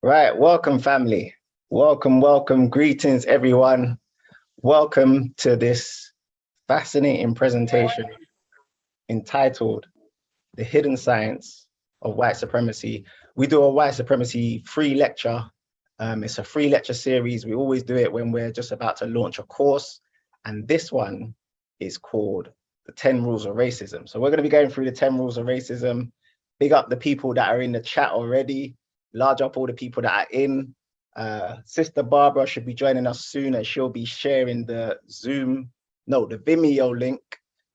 Right, welcome family. Welcome. Greetings everyone. Welcome to this fascinating presentation entitled The Hidden Science of White Supremacy. We do a white supremacy free lecture. It's a free lecture series. We always do it when we're just about to launch a course. And this one is called The 10 Rules of Racism. So we're going to be going through the 10 rules of racism. Big up the people that are in the chat already. Large up all the people that are in. Sister Barbara should be joining us soon, and she'll be sharing the the Vimeo link,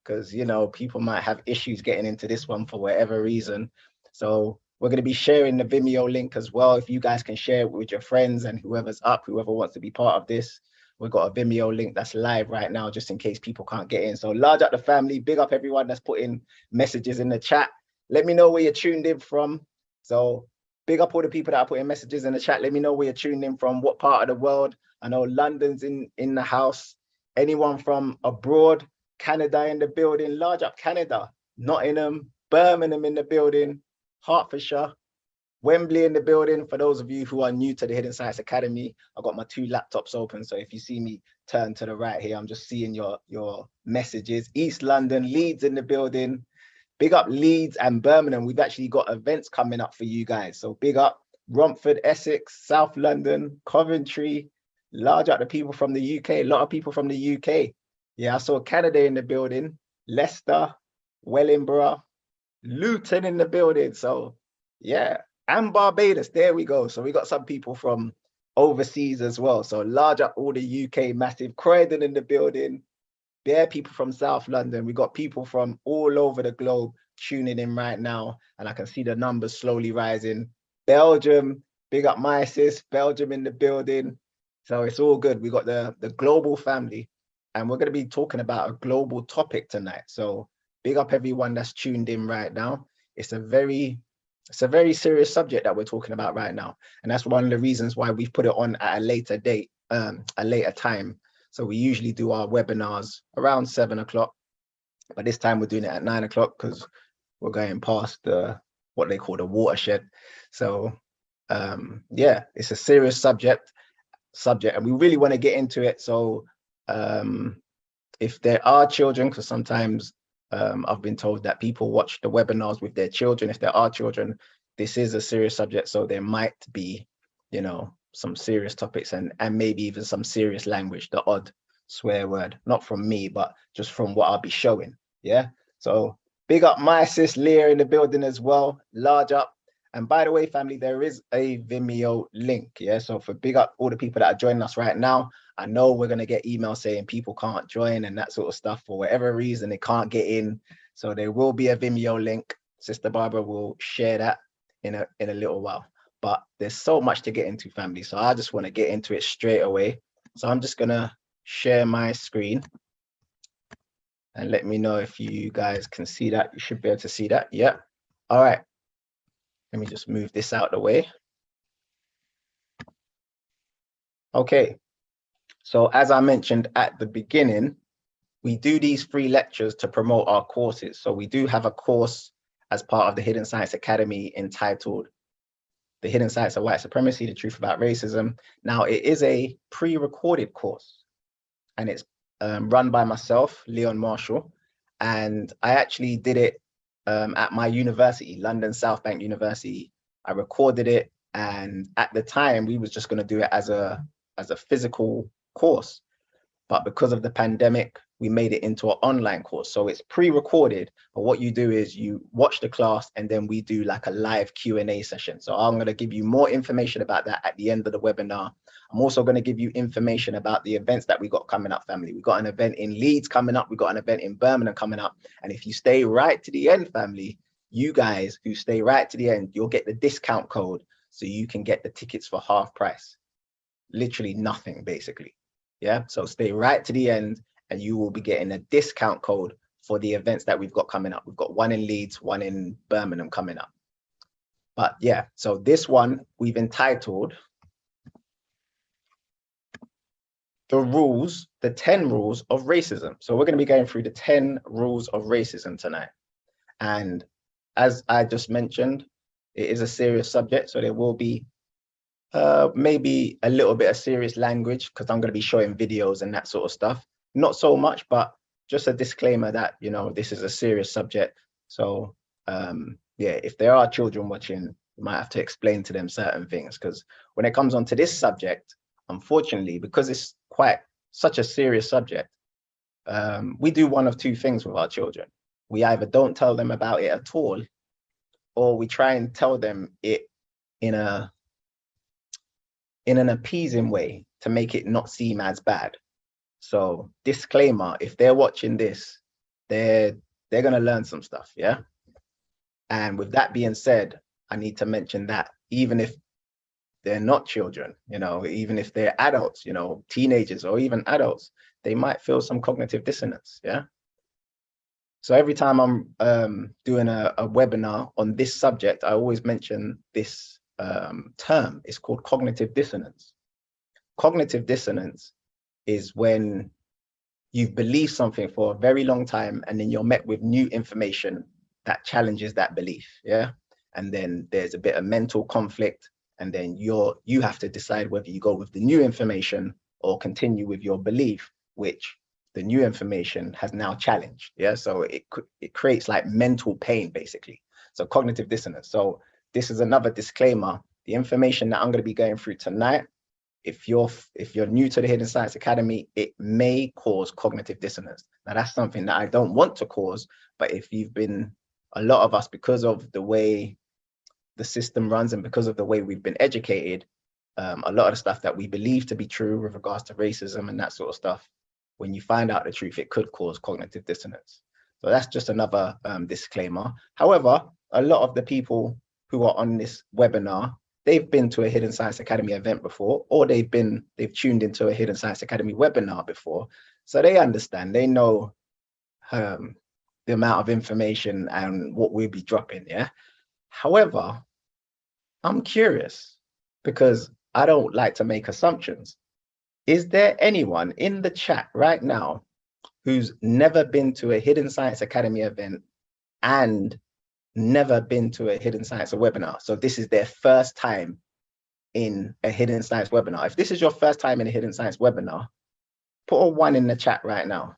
because people might have issues getting into this one for whatever reason. So we're going to be sharing the Vimeo link as well. If you guys can share it with your friends and whoever's up, whoever wants to be part of this, we've got a Vimeo link that's live right now, just in case people can't get in. So large up the family, big up everyone that's putting messages in the chat. Let me know where you're tuned in from. So big up all the people that are putting messages in the chat. Let me know where you're tuned in from, what part of the world. I know London's in the house. Anyone from abroad, Canada in the building, large up Canada, Nottingham, Birmingham in the building, Hertfordshire, Wembley in the building. For those of you who are new to the Hidden Science Academy, I've got my 2 laptops open. So if you see me turn to the right here, I'm just seeing your messages. East London, Leeds in the building. Big up Leeds and Birmingham. We've actually got events coming up for you guys. So big up Romford, Essex, South London, Coventry. Large up the people from the UK. A lot of people from the UK. Yeah, I saw Canada in the building. Leicester, Wellingborough, Luton in the building. So yeah, and Barbados. There we go. So we got some people from overseas as well. So large up all the UK massive. Croydon in the building. There are people from South London. We got people from all over the globe tuning in right now, and I can see the numbers slowly rising. Belgium, big up my sis, Belgium in the building. So it's all good. We got the global family, and we're going to be talking about a global topic tonight. So big up everyone that's tuned in right now. It's a very serious subject that we're talking about right now, and that's one of the reasons why we've put it on at a later date, a later time. So we usually do our webinars around 7 o'clock, but this time we're doing it at 9 o'clock because we're going past what they call the watershed. So yeah, it's a serious subject, and we really want to get into it. So if there are children, because sometimes I've been told that people watch the webinars with their children. If there are children, this is a serious subject, so there might be, some serious topics and maybe even some serious language, the odd swear word, not from me, but just from what I'll be showing. Yeah. So big up my sis Leah in the building as well. Large up. And by the way, family, there is a Vimeo link. Yeah. So for big up all the people that are joining us right now, I know we're going to get emails saying people can't join and that sort of stuff for whatever reason, they can't get in. So there will be a Vimeo link. Sister Barbara will share that in a little while. But there's so much to get into, family. So I just want to get into it straight away. So I'm just going to share my screen and let me know if you guys can see that. You should be able to see that. Yeah. All right. Let me just move this out of the way. Okay. So as I mentioned at the beginning, we do these free lectures to promote our courses. So we do have a course as part of the Hidden Science Academy entitled The Hidden Science of White Supremacy, The Truth About Racism. Now, it is a pre-recorded course, and it's run by myself, Leon Marshall, and I actually did it at my university, London South Bank University. I recorded it, and at the time, we was just going to do it as a physical course. But because of the pandemic, we made it into an online course. So it's pre-recorded, but what you do is you watch the class and then we do like a live Q&A session. So I'm going to give you more information about that at the end of the webinar. I'm also going to give you information about the events that we got coming up, family. We got an event in Leeds coming up. We got an event in Birmingham coming up. And if you stay right to the end, family, you guys who stay right to the end, you'll get the discount code so you can get the tickets for half price. Literally nothing, basically. Yeah, so stay right to the end and you will be getting a discount code for the events that we've got coming up. We've got one in Leeds, one in Birmingham coming up. But yeah, so this one we've entitled the 10 rules of racism. So we're going to be going through the 10 rules of racism tonight. And as I just mentioned, it is a serious subject, so there will be Maybe a little bit of serious language, because I'm going to be showing videos and that sort of stuff. Not so much, but just a disclaimer that, you know, this is a serious subject. So yeah, if there are children watching, you might have to explain to them certain things, because when it comes onto this subject, unfortunately, because it's quite such a serious subject, we do one of two things with our children. We either don't tell them about it at all, or we try and tell them it in an appeasing way to make it not seem as bad. So disclaimer, if they're watching this, they're gonna learn some stuff, yeah? And with that being said, I need to mention that even if they're not children, you know, even if they're adults, you know, teenagers or even adults, they might feel some cognitive dissonance, yeah? So every time I'm doing a webinar on this subject, I always mention this term. It's called cognitive dissonance. Cognitive dissonance is when you've believed something for a very long time and then you're met with new information that challenges that belief, yeah? And then there's a bit of mental conflict, and then you have to decide whether you go with the new information or continue with your belief, which the new information has now challenged, yeah? So it creates like mental pain, basically. So cognitive dissonance. So this is another disclaimer. The information that I'm going to be going through tonight, if you're new to the Hidden Science Academy, it may cause cognitive dissonance. Now that's something that I don't want to cause, but if you've been, a lot of us, because of the way the system runs and because of the way we've been educated, a lot of the stuff that we believe to be true with regards to racism and that sort of stuff, when you find out the truth, it could cause cognitive dissonance. So that's just another disclaimer. However, a lot of the people who are on this webinar, they've been to a Hidden Science Academy event before, or they've tuned into a Hidden Science Academy webinar before. So they understand, they know the amount of information and what we'll be dropping, yeah? However, I'm curious, because I don't like to make assumptions. Is there anyone in the chat right now who's never been to a Hidden Science Academy event and never been to a Hidden Science webinar? So this is their first time in a Hidden Science webinar. If this is your first time in a Hidden Science webinar, put a 1 in the chat right now.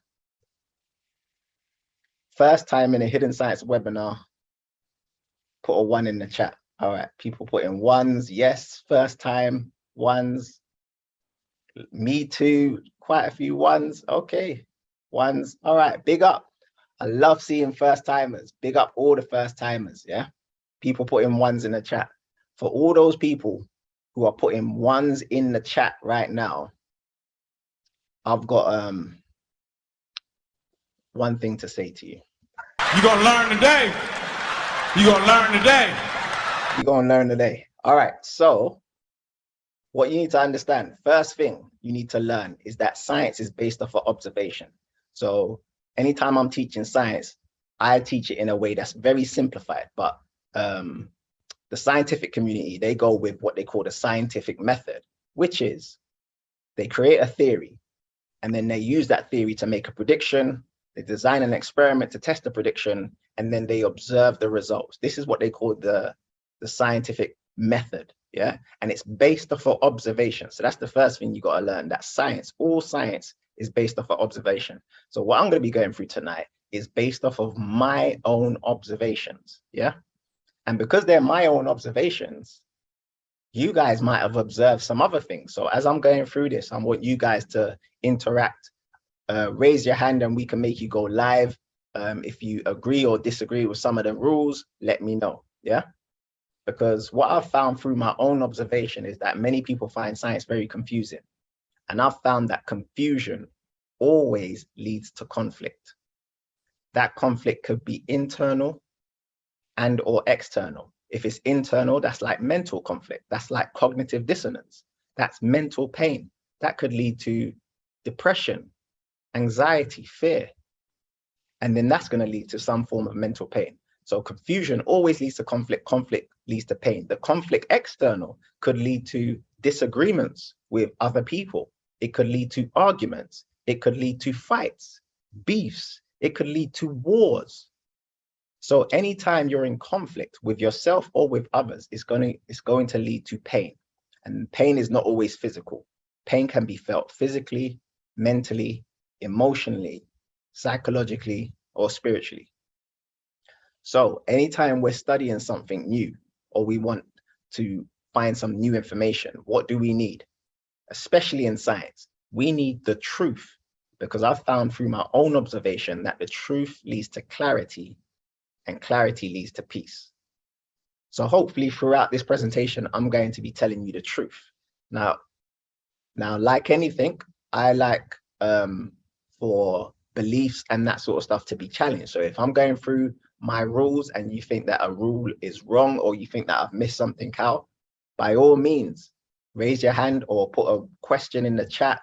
First time in a Hidden Science webinar, put a 1 in the chat. All right, people putting 1s, yes, first time, 1s. Me too, quite a few 1s. Okay, 1s. All right, big up. I love seeing first timers. Big up all the first timers, yeah? People putting 1s in the chat. For all those people who are putting 1s in the chat right now, I've got one thing to say to you. You're gonna learn today. You're gonna learn today. You're gonna learn today. All right, so what you need to understand, first thing you need to learn is that science is based off of observation. So anytime I'm teaching science, I teach it in a way that's very simplified, but the scientific community, they go with what they call the scientific method, which is they create a theory and then they use that theory to make a prediction. They design an experiment to test the prediction, and then they observe the results. This is what they call the scientific method, yeah? And it's based off of observation. So that's the first thing you got to learn, that science, all science is based off of observation. So what I'm going to be going through tonight is based off of my own observations, yeah? And because they're my own observations, you guys might have observed some other things. So as I'm going through this, I want you guys to interact. Raise your hand and we can make you go live. If you agree or disagree with some of the rules, let me know, yeah? Because what I've found through my own observation is that many people find science very confusing. And I've found that confusion always leads to conflict. That conflict could be internal and or external. If it's internal, that's like mental conflict. That's like cognitive dissonance. That's mental pain. That could lead to depression, anxiety, fear. And then that's going to lead to some form of mental pain. So confusion always leads to conflict. Conflict leads to pain. The conflict external could lead to disagreements with other people. It could lead to arguments. It could lead to fights, beefs. It could lead to wars. So anytime you're in conflict with yourself or with others, it's going to lead to pain. And pain is not always physical. Pain can be felt physically, mentally, emotionally, psychologically, or spiritually. So anytime we're studying something new, or we want to find some new information, what do we need? Especially in science, we need the truth, because I've found through my own observation that the truth leads to clarity, and clarity leads to peace. So hopefully throughout this presentation, I'm going to be telling you the truth. Now, like anything, I like for beliefs and that sort of stuff to be challenged. So if I'm going through my rules and you think that a rule is wrong, or you think that I've missed something out, by all means, raise your hand or put a question in the chat.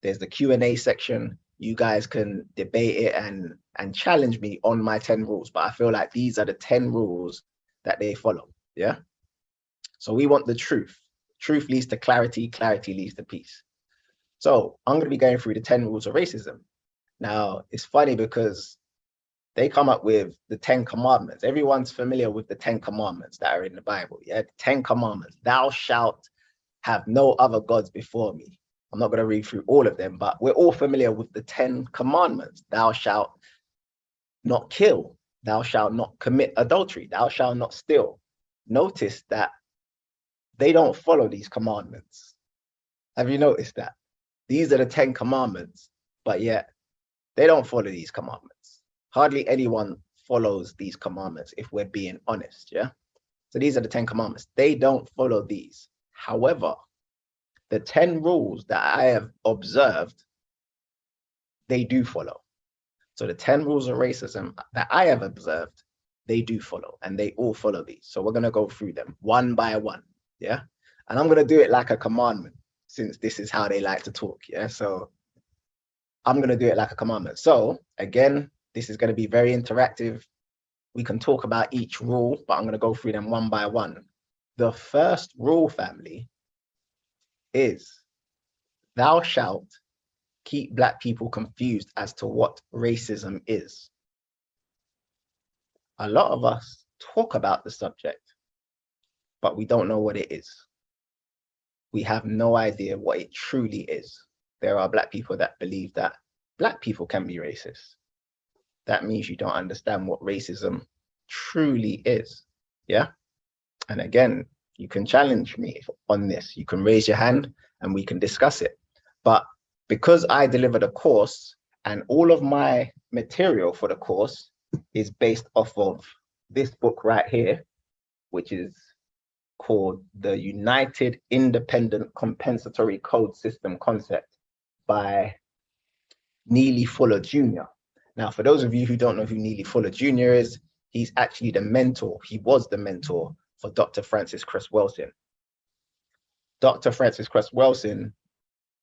There's the Q&A section. You guys can debate it and challenge me on my 10 rules. But I feel like these are the 10 rules that they follow. Yeah. So we want the truth. Truth leads to clarity. Clarity leads to peace. So I'm going to be going through the 10 rules of racism. Now, it's funny because they come up with the 10 commandments. Everyone's familiar with the 10 commandments that are in the Bible. Yeah, 10 commandments. Thou shalt have no other gods before me. I'm not going to read through all of them, but we're all familiar with the 10 commandments. Thou shalt not kill. Thou shalt not commit adultery. Thou shalt not steal. Notice that they don't follow these commandments. Have you noticed that? These are the 10 commandments, but yet they don't follow these commandments. Hardly anyone follows these commandments, if we're being honest, yeah? So these are the 10 commandments. They don't follow these. However, the 10 rules that I have observed, they do follow. So the 10 rules of racism that I have observed, they do follow, and they all follow these. So we're going to go through them one by one, yeah? And I'm going to do it like a commandment, since this is how they like to talk, yeah? So I'm going to do it like a commandment. So again, this is going to be very interactive. We can talk about each rule, but I'm going to go through them one by one. The first rule, family, is thou shalt keep Black people confused as to what racism is. A lot of us talk about the subject, but we don't know what it is. We have no idea what it truly is. There are Black people that believe that Black people can be racist. That means you don't understand what racism truly is. Yeah. And again, you can challenge me on this. You can raise your hand and we can discuss it. But because I delivered a course and all of my material for the course is based off of this book right here, which is called The United Independent Compensatory Code System Concept by Neely Fuller Jr. Now, for those of you who don't know who Neely Fuller Jr. is, he's actually the mentor. He was the mentor for Dr. Francis Cress Welsing. Dr. Francis Cress Welsing,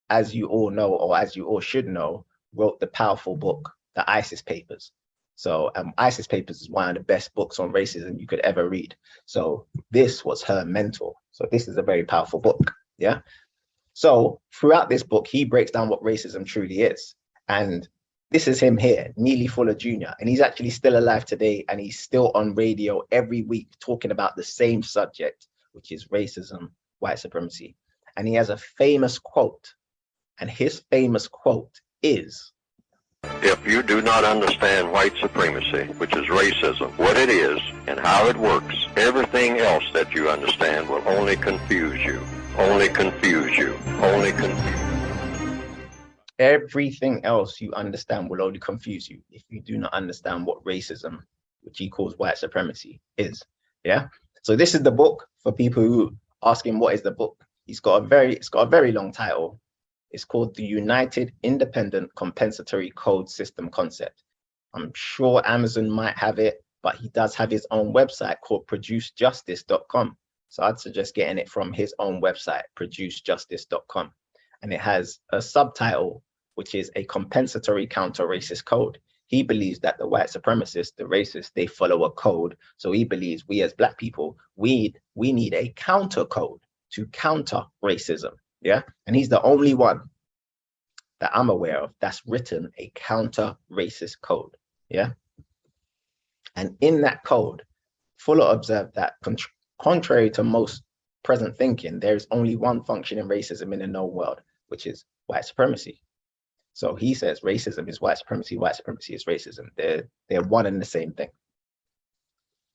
as you all know, or as you all should know, wrote the powerful book, The ISIS Papers. So ISIS Papers is one of the best books on racism you could ever read. So this was her mentor. So this is a very powerful book, yeah? So throughout this book, he breaks down what racism truly is. And this is him here, Neely Fuller Jr. And he's actually still alive today, and he's still on radio every week talking about the same subject, which is racism, white supremacy. And he has a famous quote, and his famous quote is, "If you do not understand white supremacy, which is racism, what it is and how it works, everything else that you understand will only confuse you, only confuse you, only confuse you." Everything else you understand will only confuse you if you do not understand what racism, which he calls white supremacy, is. Yeah. So this is the book for people who ask him what is the book. It's got a very long title. It's called The United Independent Compensatory Code System Concept. I'm sure Amazon might have it, but he does have his own website called producejustice.com. So I'd suggest getting it from his own website, producejustice.com. And it has a subtitle, which is a compensatory counter-racist code. He believes that the white supremacists, the racists, they follow a code. So he believes we as Black people, we need a counter code to counter racism. Yeah. And he's the only one that I'm aware of that's written a counter racist code. Yeah. And in that code, Fuller observed that contrary to most present thinking, there is only one functioning racism in the known world, which is white supremacy. So he says racism is white supremacy is racism. They're one and the same thing.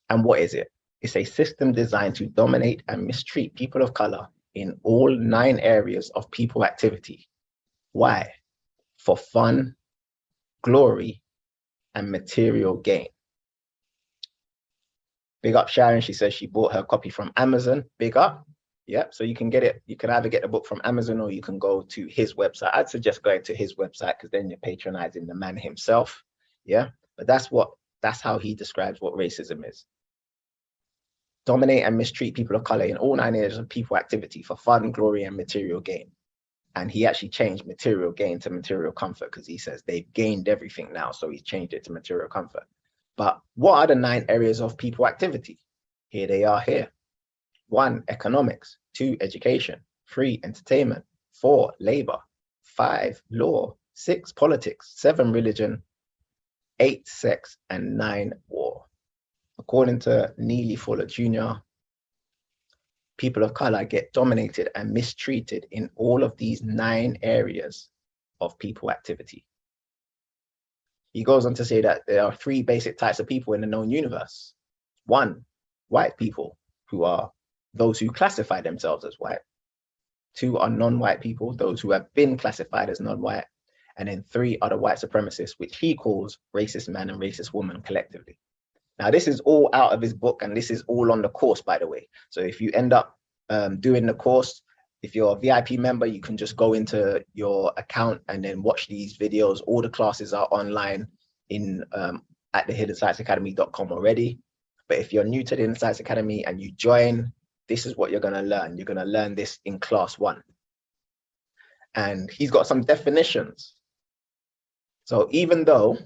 And what is it? It's a system designed to dominate and mistreat people of color in all 9 areas of people activity. Why? For fun, glory, and material gain. Big up Sharon. She says she bought her copy from Amazon. Big up. Yep. So you can get it. You can either get the book from Amazon or you can go to his website. I'd suggest going to his website because then you're patronizing the man himself. Yeah. But that's how he describes what racism is. Dominate and mistreat people of color in all 9 areas of people activity for fun, glory, and material gain. And he actually changed material gain to material comfort because he says they've gained everything now. So he's changed it to material comfort. But what are the 9 areas of people activity? Here they are here. 1, economics. 2, education. 3, entertainment. 4, labor. 5, law. 6, politics. 7, religion. 8, sex. And 9, war. According to Neely Fuller Jr., people of color get dominated and mistreated in all of these 9 areas of people activity. He goes on to say that there are 3 basic types of people in the known universe. 1, white people, who are those who classify themselves as white. 2 are non-white people, those who have been classified as non-white. And then 3 are the white supremacists, which he calls racist man and racist woman collectively. Now, this is all out of his book, and this is all on the course, by the way. So if you end up doing the course, if you're a VIP member, you can just go into your account and then watch these videos. All the classes are online at the hiddensightsacademy.com already. But if you're new to the Hidden Sights Academy and you join, this is what you're going to learn. You're going to learn this in class 1. And he's got some definitions. So even though,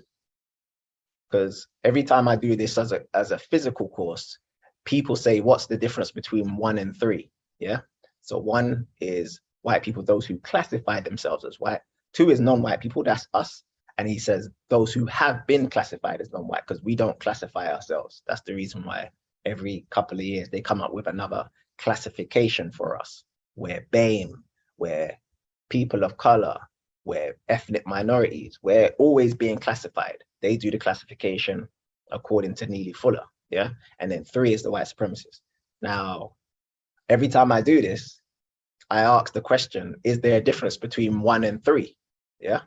because every time I do this as a physical course, people say, what's the difference between 1 and 3? Yeah. So 1 is white people, those who classify themselves as white. 2 is non-white people, that's us. And he says those who have been classified as non-white, because we don't classify ourselves. That's the reason why every couple of years they come up with another classification for us. We're BAME, we're people of color, we're ethnic minorities. We're always being classified. They do the classification according to Neely Fuller. Yeah. And then 3 is the white supremacists. Now, every time I do this, I ask the question, is there a difference between 1 and 3? Yeah.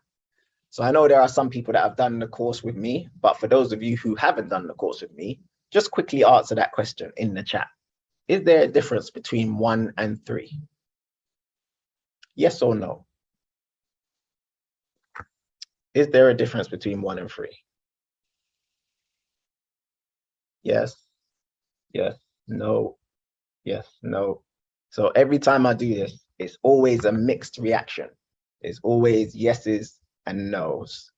So I know there are some people that have done the course with me, but for those of you who haven't done the course with me, just quickly answer that question in the chat. Is there a difference between 1 and 3? Yes or no? Is there a difference between 1 and 3? Yes, yes, no, yes, no. So every time I do this, it's always a mixed reaction. It's always yeses and nos.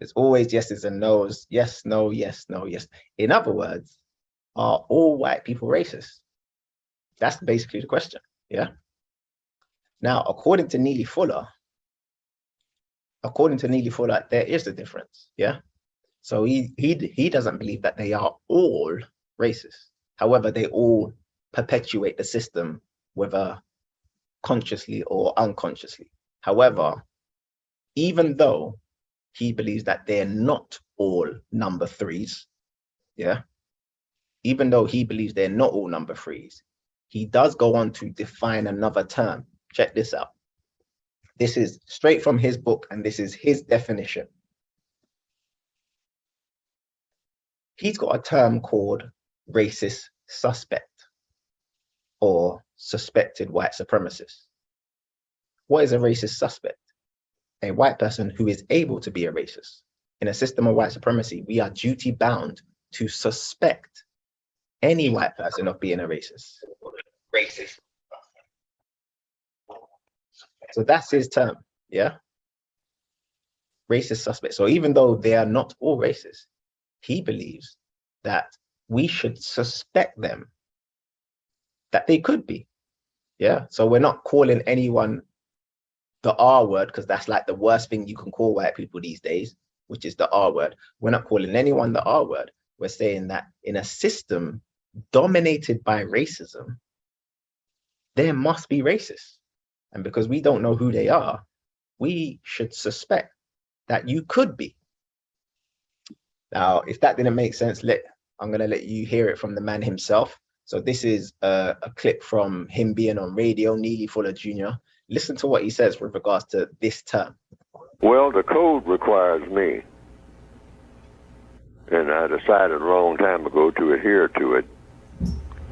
It's always yeses and nos. Yes, no, yes, no, yes. In other words, are all white people racist? That's basically the question. Yeah. Now, according to Neely Fuller, there is a difference. Yeah. So he doesn't believe that they are all racist. However, they all perpetuate the system, whether consciously or unconsciously. However, even though he believes that they're not all number 3s, yeah, even though he believes they're not all number 3s, he does go on to define another term. Check this out. This is straight from his book, and this is his definition. He's got a term called racist suspect or suspected white supremacist. What is a racist suspect? A white person who is able to be a racist. In a system of white supremacy, we are duty bound to suspect any white person of being a racist. So that's his term, yeah? Racist suspect. So even though they are not all racist, he believes that we should suspect them that they could be, yeah? So we're not calling anyone the R word, because that's like the worst thing you can call white people these days, which is the R word. We're not calling anyone the R word. We're saying that in a system dominated by racism, there must be racists. And because we don't know who they are, we should suspect that you could be. Now, if that didn't make sense, I'm going to let you hear it from the man himself. So this is a clip from him being on radio, Neely Fuller Jr. Listen to what he says with regards to this term. Well, the code requires me, and I decided a long time ago to adhere to it.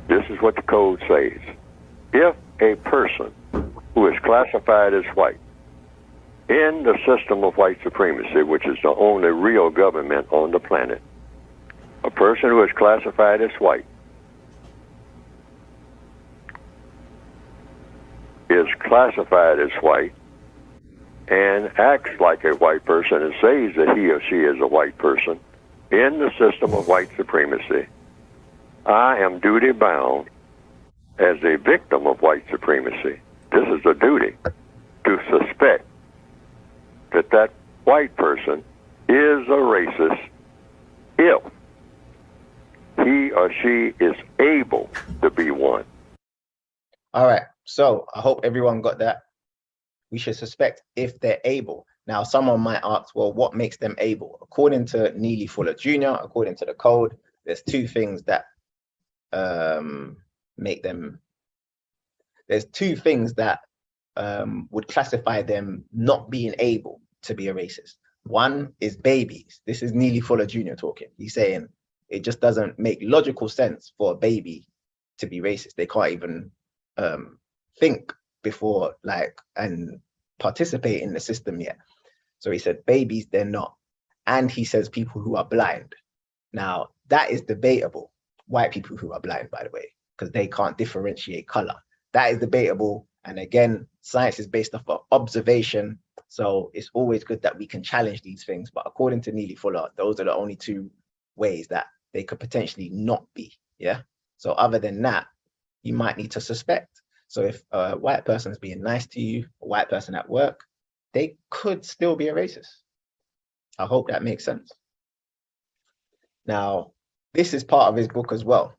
This is what the code says. If a person who is classified as white in the system of white supremacy, which is the only real government on the planet, a person who is classified as white is classified as white and acts like a white person and says that he or she is a white person in the system of white supremacy, I am duty bound as a victim of white supremacy. This is a duty to suspect that that white person is a racist if he or she is able to be one. All right, so I hope everyone got that. We should suspect if they're able. Now, someone might ask, well, what makes them able? According to Neely Fuller Jr., according to the code, there's two things that make them, there's two things that would classify them not being able to be a racist. One is babies. This is Neely Fuller Jr. talking. He's saying it just doesn't make logical sense for a baby to be racist. They can't even think before and participate in the system yet. So he said babies, they're not. And he says people who are blind. Now that is debatable. White people who are blind, by the way, because they can't differentiate color. That is debatable. And again, science is based off of observation. So it's always good that we can challenge these things. But according to Neely Fuller, those are the only two ways that they could potentially not be. Yeah. So other than that, you might need to suspect. So if a white person is being nice to you, a white person at work, they could still be a racist. I hope that makes sense. Now, this is part of his book as well.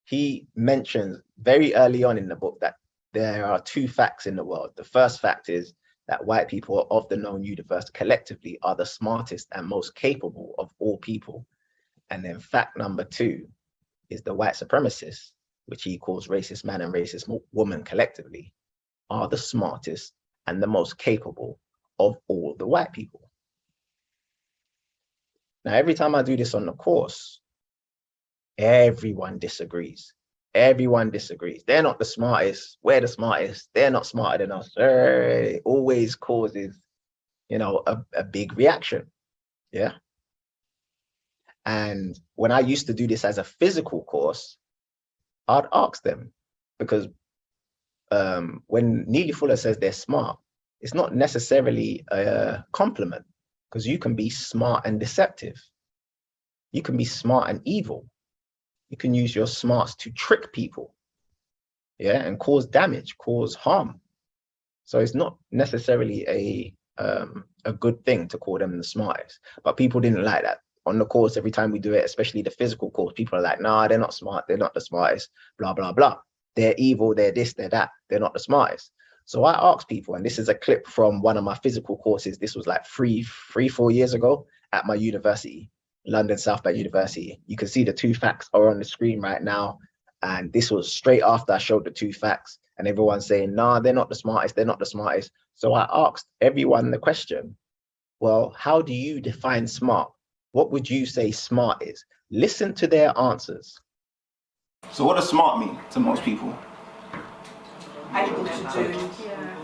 He mentions very early on in the book that there are two facts in the world. The first fact is that white people of the known universe collectively are the smartest and most capable of all people. And then fact number two is the white supremacists, which he calls racist man and racist woman collectively, are the smartest and the most capable of all the white people. Now, every time I do this on the course, everyone disagrees. Everyone disagrees. They're not the smartest. We're the smartest. They're not smarter than us. It always causes, a big reaction. Yeah. And when I used to do this as a physical course, I'd ask them, because when Neely Fuller says they're smart, it's not necessarily a compliment, because you can be smart and deceptive. You can be smart and evil. You can use your smarts to trick people, yeah, and cause damage, cause harm. So it's not necessarily a good thing to call them the smartest. But people didn't like that. On the course, every time we do it, especially the physical course, people are like, nah, they're not smart. They're not the smartest, blah, blah, blah. They're evil. They're this, they're that. They're not the smartest. So I asked people, and this is a clip from one of my physical courses. This was like 4 years ago at my university, London South Bank University. You can see the two facts are on the screen right now. And this was straight after I showed the two facts, and everyone's saying, nah, they're not the smartest. They're not the smartest. So I asked everyone the question, well, how do you define smart? What would you say smart is? Listen to their answers. So what does smart mean to most people? Able to do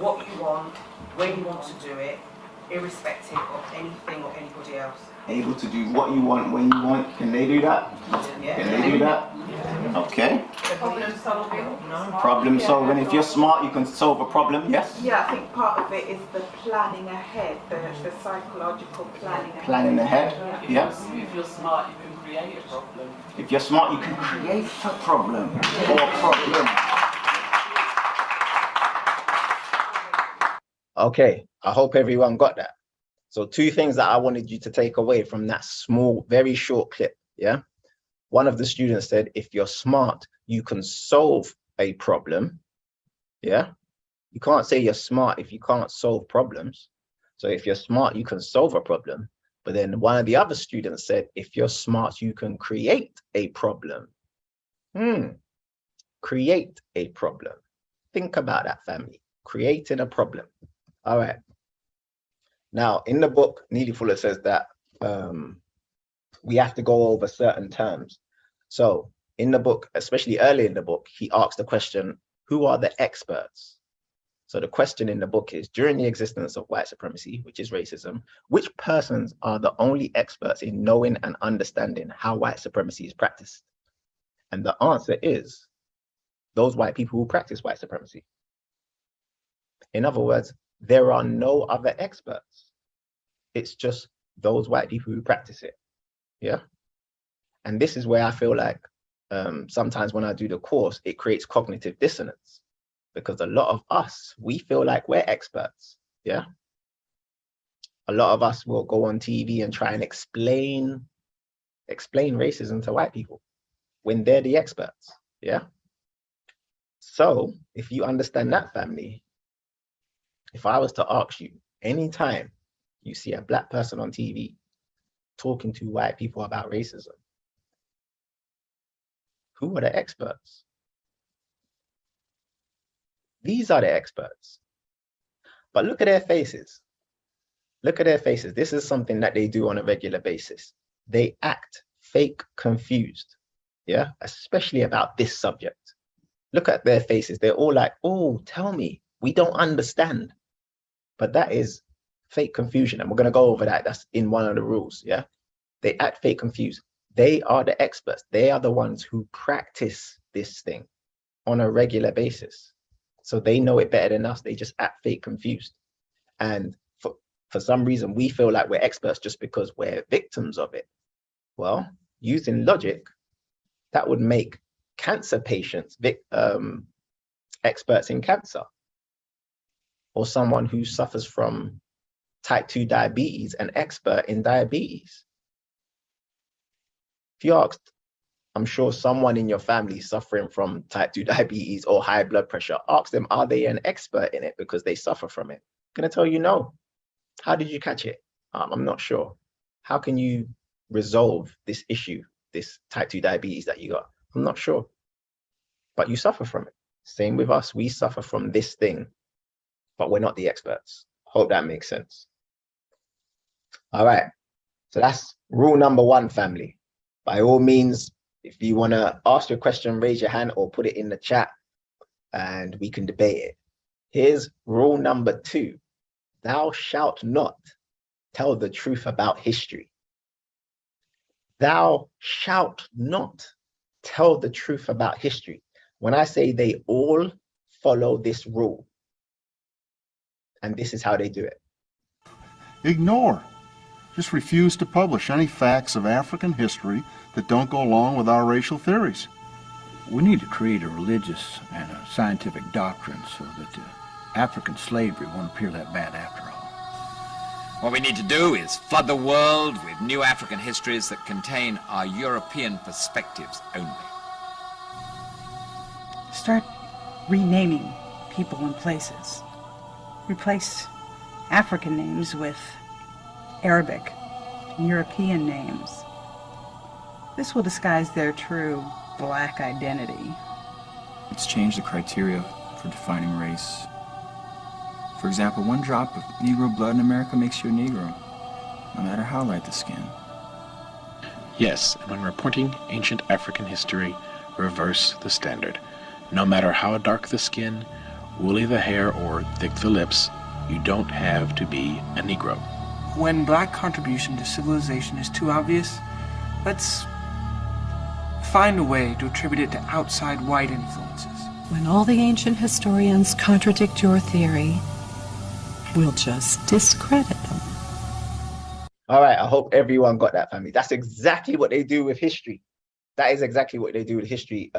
what you want, when you want to do it, irrespective of anything or anybody else. Able to do what you want, when you want. Can they do that? Yeah. Can they do that? Okay. Problem solving. No. Problem solving. If you're smart, you can solve a problem, yes? Yeah, I think part of it is the planning ahead, the psychological planning ahead. Planning ahead, yeah. If you're smart, you can create a problem. If you're smart, you can create a problem or problem. Okay, I hope everyone got that. So two things that I wanted you to take away from that small, very short clip, yeah? One of the students said, if you're smart, you can solve a problem. Yeah. You can't say you're smart if you can't solve problems. So if you're smart, you can solve a problem. But then one of the other students said, if you're smart, you can create a problem. Create a problem. Think about that, family. Creating a problem. All right. Now, in the book, Neely Fuller says that we have to go over certain terms. So in the book, especially early in the book, he asks the question, who are the experts? So the question in the book is, during the existence of white supremacy, which is racism, which persons are the only experts in knowing and understanding how white supremacy is practiced? And the answer is those white people who practice white supremacy. In other words, there are no other experts. It's just those white people who practice it. Yeah. And this is where I feel like sometimes when I do the course, it creates cognitive dissonance, because a lot of us, we feel like we're experts. Yeah. A lot of us will go on TV and try and explain racism to white people when they're the experts. Yeah. So if you understand that, family, if I was to ask you, anytime you see a black person on TV talking to white people about racism, who are the experts? These are the experts. But look at their faces. Look at their faces. This is something that they do on a regular basis. They act fake confused. Yeah, especially about this subject. Look at their faces. They're all like, oh, tell me, we don't understand. But that is fake confusion. And we're going to go over that. That's in one of the rules. Yeah, they act fake confused. They are the experts. They are the ones who practice this thing on a regular basis. So they know it better than us. They just act fake confused. And for some reason, we feel like we're experts just because we're victims of it. Well, using logic, that would make cancer patients experts in cancer, or someone who suffers from type 2 diabetes an expert in diabetes. If you asked, I'm sure someone in your family suffering from type 2 diabetes or high blood pressure, ask them, are they an expert in it because they suffer from it? I'm going to tell you no. How did you catch it? I'm not sure. How can you resolve this issue, this type 2 diabetes that you got? I'm not sure. But you suffer from it. Same with us. We suffer from this thing, but we're not the experts. Hope that makes sense. All right. So that's rule number 1, family. By all means, if you want to ask your question, raise your hand or put it in the chat and we can debate it. Here's rule number 2. Thou shalt not tell the truth about history. Thou shalt not tell the truth about history. When I say they all follow this rule, and this is how they do it. Ignore. Just refuse to publish any facts of African history that don't go along with our racial theories. We need to create a religious and a scientific doctrine so that African slavery won't appear that bad after all. What we need to do is flood the world with new African histories that contain our European perspectives only. Start renaming people and places. Replace African names with Arabic and European names. This will disguise their true black identity. Let's change the criteria for defining race. For example, 1 drop of Negro blood in America makes you a Negro, no matter how light the skin. Yes, and when reporting ancient African history, reverse the standard. No matter how dark the skin, woolly the hair, or thick the lips, you don't have to be a Negro. When black contribution to civilization is too obvious, let's find a way to attribute it to outside white influences. When all the ancient historians contradict your theory, we'll just discredit them. All right, I hope everyone got that, family. That's exactly what they do with history. That is exactly what they do with history.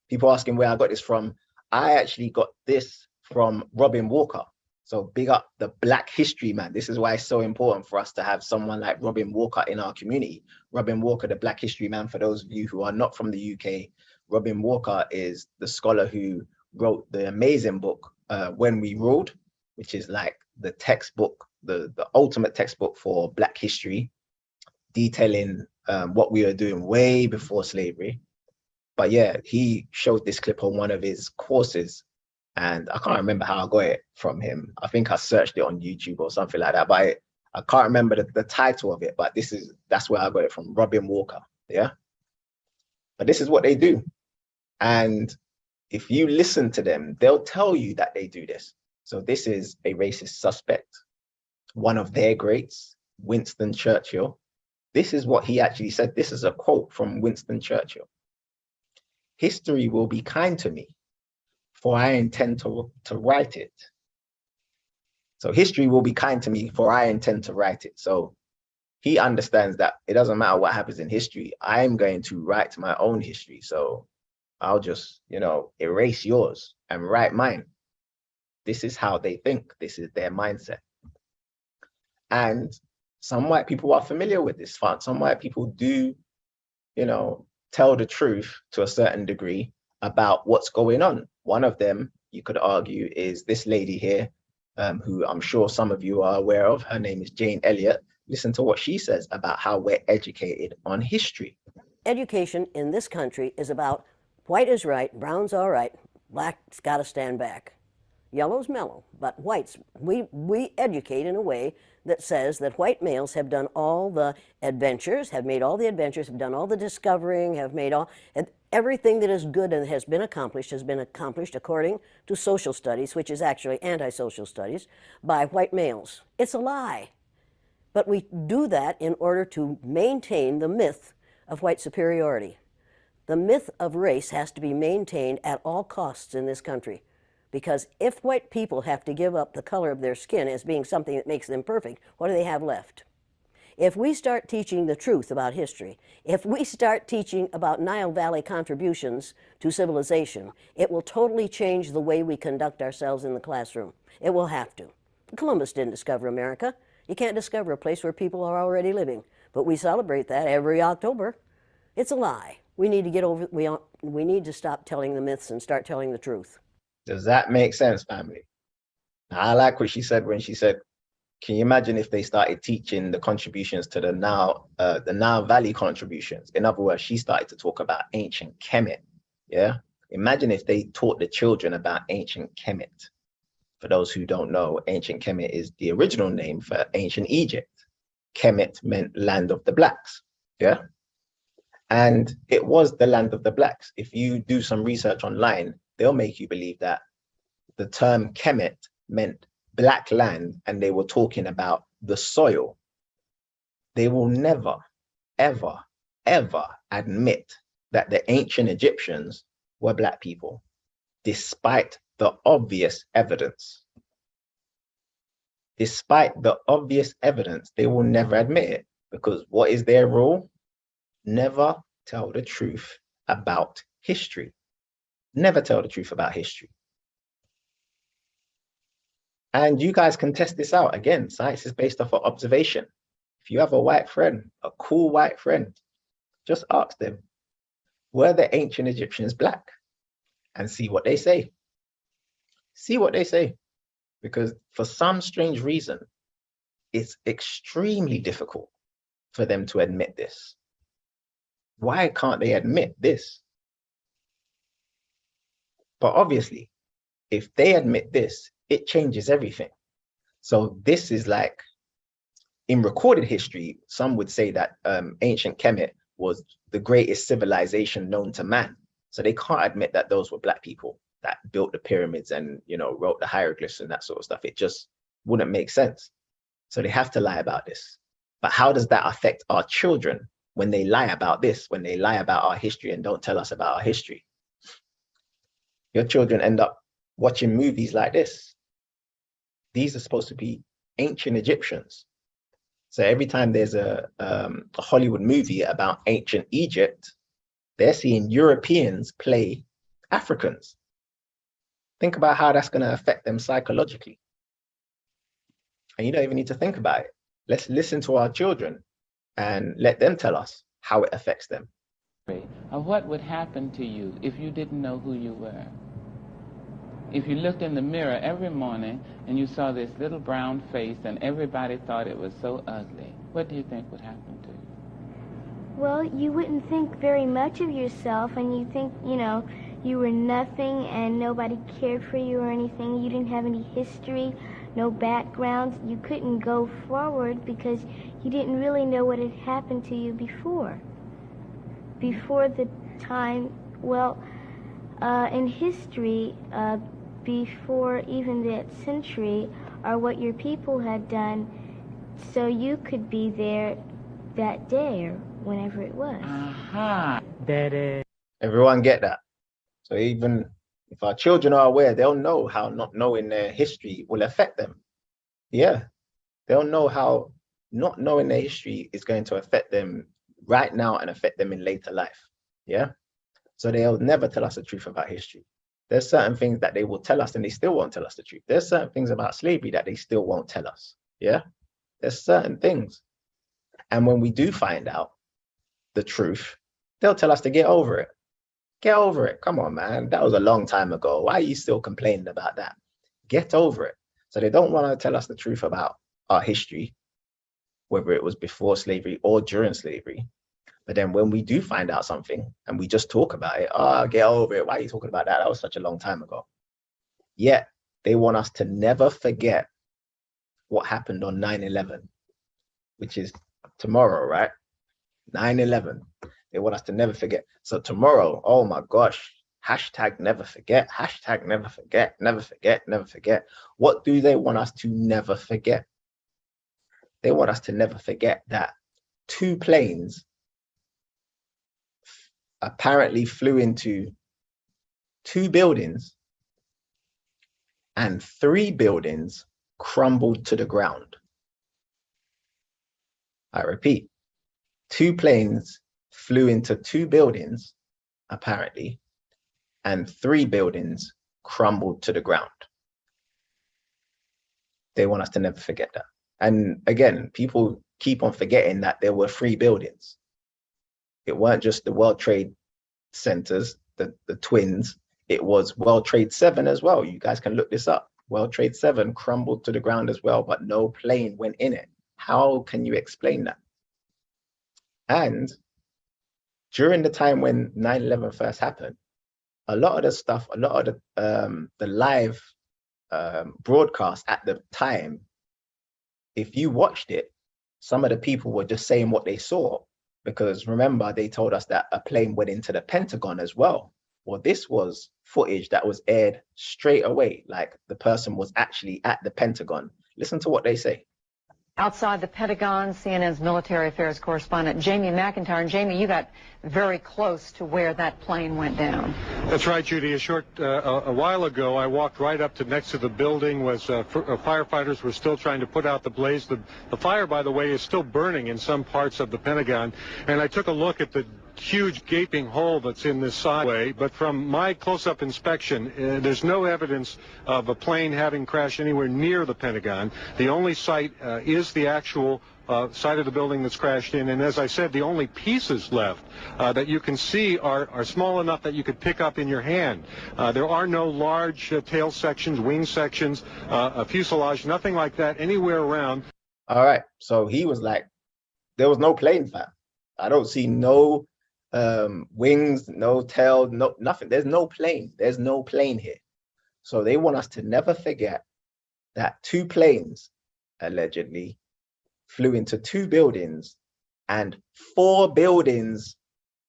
People asking where I got this from. I actually got this from Robin Walker. So big up the Black history man. This is why it's so important for us to have someone like Robin Walker in our community. Robin Walker, the Black history man, for those of you who are not from the UK, Robin Walker is the scholar who wrote the amazing book, When We Ruled, which is like the textbook, the ultimate textbook for Black history, detailing what we were doing way before slavery. But yeah, he showed this clip on one of his courses, and I can't remember how I got it from him. I think I searched it on YouTube or something like that, but I can't remember the title of it, but that's where I got it from, Robin Walker, yeah? But this is what they do. And if you listen to them, they'll tell you that they do this. So this is a racist suspect, one of their greats, Winston Churchill. This is what he actually said. This is a quote from Winston Churchill. "History will be kind to me, for I intend to write it." So history will be kind to me, for I intend to write it. So he understands that it doesn't matter what happens in history, I'm going to write my own history. So I'll just, erase yours and write mine. This is how they think. This is their mindset. And some white people are familiar with this. Some white people do, tell the truth to a certain degree about what's going on. One of them, you could argue, is this lady here, who I'm sure some of you are aware of. Her name is Jane Elliott. Listen to what she says about how we're educated on history. Education in this country is about white is right, brown's all right, black's got to stand back. Yellow's mellow, but whites, we educate in a way that says that white males have done all the adventures, have made all the adventures, have done all the discovering, have made everything that is good and has been accomplished according to social studies, which is actually anti-social studies, by white males. It's a lie. But we do that in order to maintain the myth of white superiority. The myth of race has to be maintained at all costs in this country. Because if white people have to give up the color of their skin as being something that makes them perfect, what do they have left? If we start teaching the truth about history, if we start teaching about Nile Valley contributions to civilization, it will totally change the way we conduct ourselves in the classroom. It will have to. Columbus didn't discover America. You can't discover a place where people are already living. But we celebrate that every October. It's a lie. We need to get over, we need to stop telling the myths and start telling the truth. Does that make sense, family? I like what she said when she said, can you imagine if they started teaching the contributions to the Nile Valley contributions? In other words, she started to talk about ancient Kemet, yeah? Imagine if they taught the children about ancient Kemet. For those who don't know, ancient Kemet is the original name for ancient Egypt. Kemet meant land of the blacks, yeah? And it was the land of the blacks. If you do some research online, they'll make you believe that the term Kemet meant black land, and they were talking about the soil. They will never, ever, ever admit that the ancient Egyptians were black people, despite the obvious evidence. Despite the obvious evidence, they will never admit it, because what is their rule? Never tell the truth about history. Never tell the truth about history. And you guys can test this out. Again, science is based off of observation. If you have a white friend, a cool white friend, just ask them, were the ancient Egyptians black? And see what they say. See what they say. Because for some strange reason, it's extremely difficult for them to admit this. Why can't they admit this? But obviously, if they admit this, it changes everything. So this is like, in recorded history, some would say that ancient Kemet was the greatest civilization known to man. So they can't admit that those were black people that built the pyramids and, wrote the hieroglyphs and that sort of stuff. It just wouldn't make sense. So they have to lie about this. But how does that affect our children when they lie about this, when they lie about our history and don't tell us about our history? Your children end up watching movies like this. These are supposed to be ancient Egyptians. So every time there's a Hollywood movie about ancient Egypt, they're seeing Europeans play Africans. Think about how that's going to affect them psychologically. And you don't even need to think about it. Let's listen to our children and let them tell us how it affects them. Of what would happen to you if you didn't know who you were? If you looked in the mirror every morning and you saw this little brown face and everybody thought it was so ugly, what do you think would happen to you? Well, you wouldn't think very much of yourself, and you think, you know, you were nothing and nobody cared for you or anything. You didn't have any history, no backgrounds. You couldn't go forward because you didn't really know what had happened to you before. Before the time, well, in history, before even that century, or what your people had done, so you could be there that day or whenever it was. Everyone get that? So even if our children are aware, they'll know how not knowing their history will affect them. Yeah, they'll know how not knowing their history is going to affect them right now and affect them in later life. Yeah, so they'll never tell us the truth about history. There's certain things that they will tell us and they still won't tell us the truth. There's certain things about slavery that they still won't tell us. Yeah, there's certain things. And when we do find out the truth, they'll tell us to get over it. Get over it. Come on, man. That was a long time ago. Why are you still complaining about that? Get over it. So they don't want to tell us the truth about our history, whether it was before slavery or during slavery. But then when we do find out something and we just talk about it, oh, get over it. Why are you talking about that? That was such a long time ago. Yet they want us to never forget what happened on 9/11, which is tomorrow, right? 9/11. They want us to never forget. So tomorrow, oh my gosh, hashtag never forget, hashtag never forget, never forget, never forget. What do they want us to never forget? They want us to never forget that 2 planes apparently flew into 2 buildings and 3 buildings crumbled to the ground. I repeat, 2 planes flew into 2 buildings, apparently, and 3 buildings crumbled to the ground. They want us to never forget that. And again, people keep on forgetting that there were 3 buildings. It weren't just the World Trade Centers, the twins. It was World Trade 7 as well. You guys can look this up. World Trade 7 crumbled to the ground as well, but no plane went in it. How can you explain that? And during the time when 9/11 first happened, a lot of the stuff, a lot of the live broadcast at the time, if you watched it, some of the people were just saying what they saw, because remember, they told us that a plane went into the Pentagon as well. Well, this was footage that was aired straight away, like the person was actually at the Pentagon. Listen to what they say. Outside the Pentagon, CNN's military affairs correspondent Jamie McIntyre. And Jamie, you got very close to where that plane went down. That's right, Judy. A while ago, I walked right up to next to the building. Firefighters were still trying to put out the blaze. The fire, by the way, is still burning in some parts of the Pentagon. And I took a look at the huge gaping hole that's in this sideway, but from my close-up inspection, there's no evidence of a plane having crashed anywhere near the Pentagon. The only site is the actual side of the building that's crashed in, and as I said, the only pieces left that you can see are small enough that you could pick up in your hand. There are no large tail sections, wing sections, a fuselage, nothing like that anywhere around. All right, so he was like, there was no plane, fam. I don't see no wings, no tail, no nothing. There's no plane. There's no plane here. So they want us to never forget that 2 planes allegedly flew into 2 buildings and 4 buildings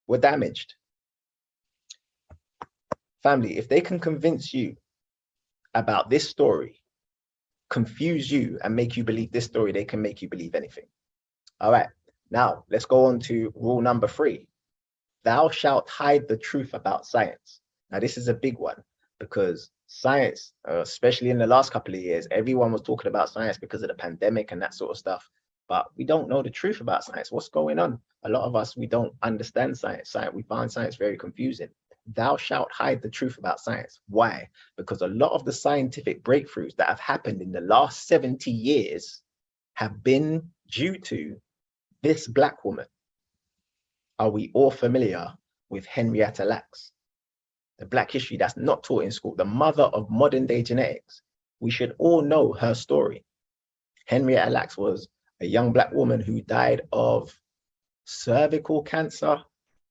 were damaged. Family, if they can convince you about this story, confuse you and make you believe this story, they can make you believe anything. All right, now let's go on to rule number 3. Thou shalt hide the truth about science. Now, this is a big one because science, especially in the last couple of years, everyone was talking about science because of the pandemic and that sort of stuff. But we don't know the truth about science. What's going on? A lot of us, we don't understand science. We find science very confusing. Thou shalt hide the truth about science. Why? Because a lot of the scientific breakthroughs that have happened in the last 70 years have been due to this Black woman. Are we all familiar with Henrietta Lacks? the Black history that's not taught in school, the mother of modern day genetics. We should all know her story. Henrietta Lacks was a young Black woman who died of cervical cancer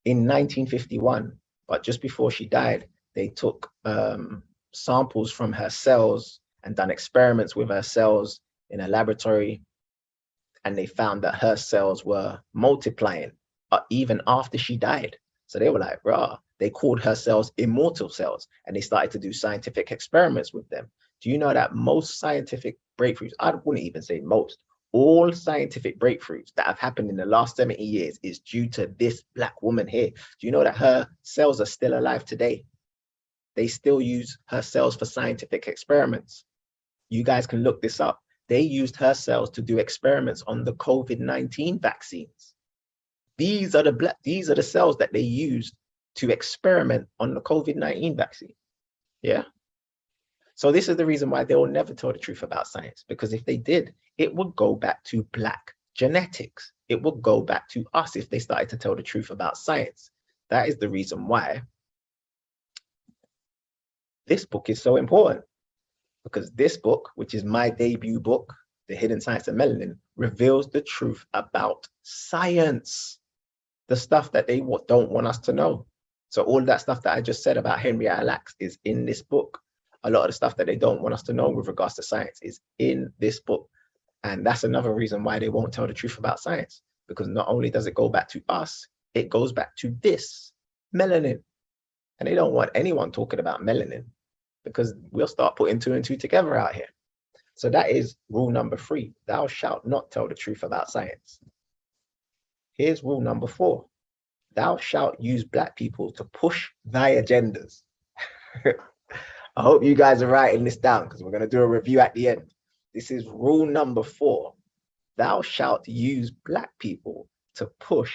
in 1951. But just before she died, they took samples from her cells and done experiments with her cells in a laboratory. And they found that her cells were multiplying even after she died. So they were like, rah, they called her cells immortal cells, and they started to do scientific experiments with them. Do you know that most scientific breakthroughs, I wouldn't even say most, all scientific breakthroughs that have happened in the last 70 years is due to this Black woman here. Do you know that her cells are still alive today? They still use her cells for scientific experiments. You guys can look this up. They used her cells to do experiments on the COVID-19 vaccines. These are the cells that they used to experiment on the COVID-19 vaccine. Yeah. So this is the reason why they will never tell the truth about science, because if they did, it would go back to Black genetics. It would go back to us if they started to tell the truth about science. That is the reason why this book is so important, because this book, which is my debut book, The Hidden Science of Melanin, reveals the truth about science, the stuff that they don't want us to know. So all of that stuff that I just said about Henrietta Lacks is in this book. A lot of the stuff that they don't want us to know with regards to science is in this book. And that's another reason why they won't tell the truth about science, because not only does it go back to us, it goes back to this melanin. And they don't want anyone talking about melanin, because we'll start putting 2 and 2 together out here. So that is rule number 3. Thou shalt not tell the truth about science. Here's rule number 4. Thou shalt use Black people to push thy agendas. I hope you guys are writing this down, because we're going to do a review at the end. This is rule number 4. Thou shalt use Black people to push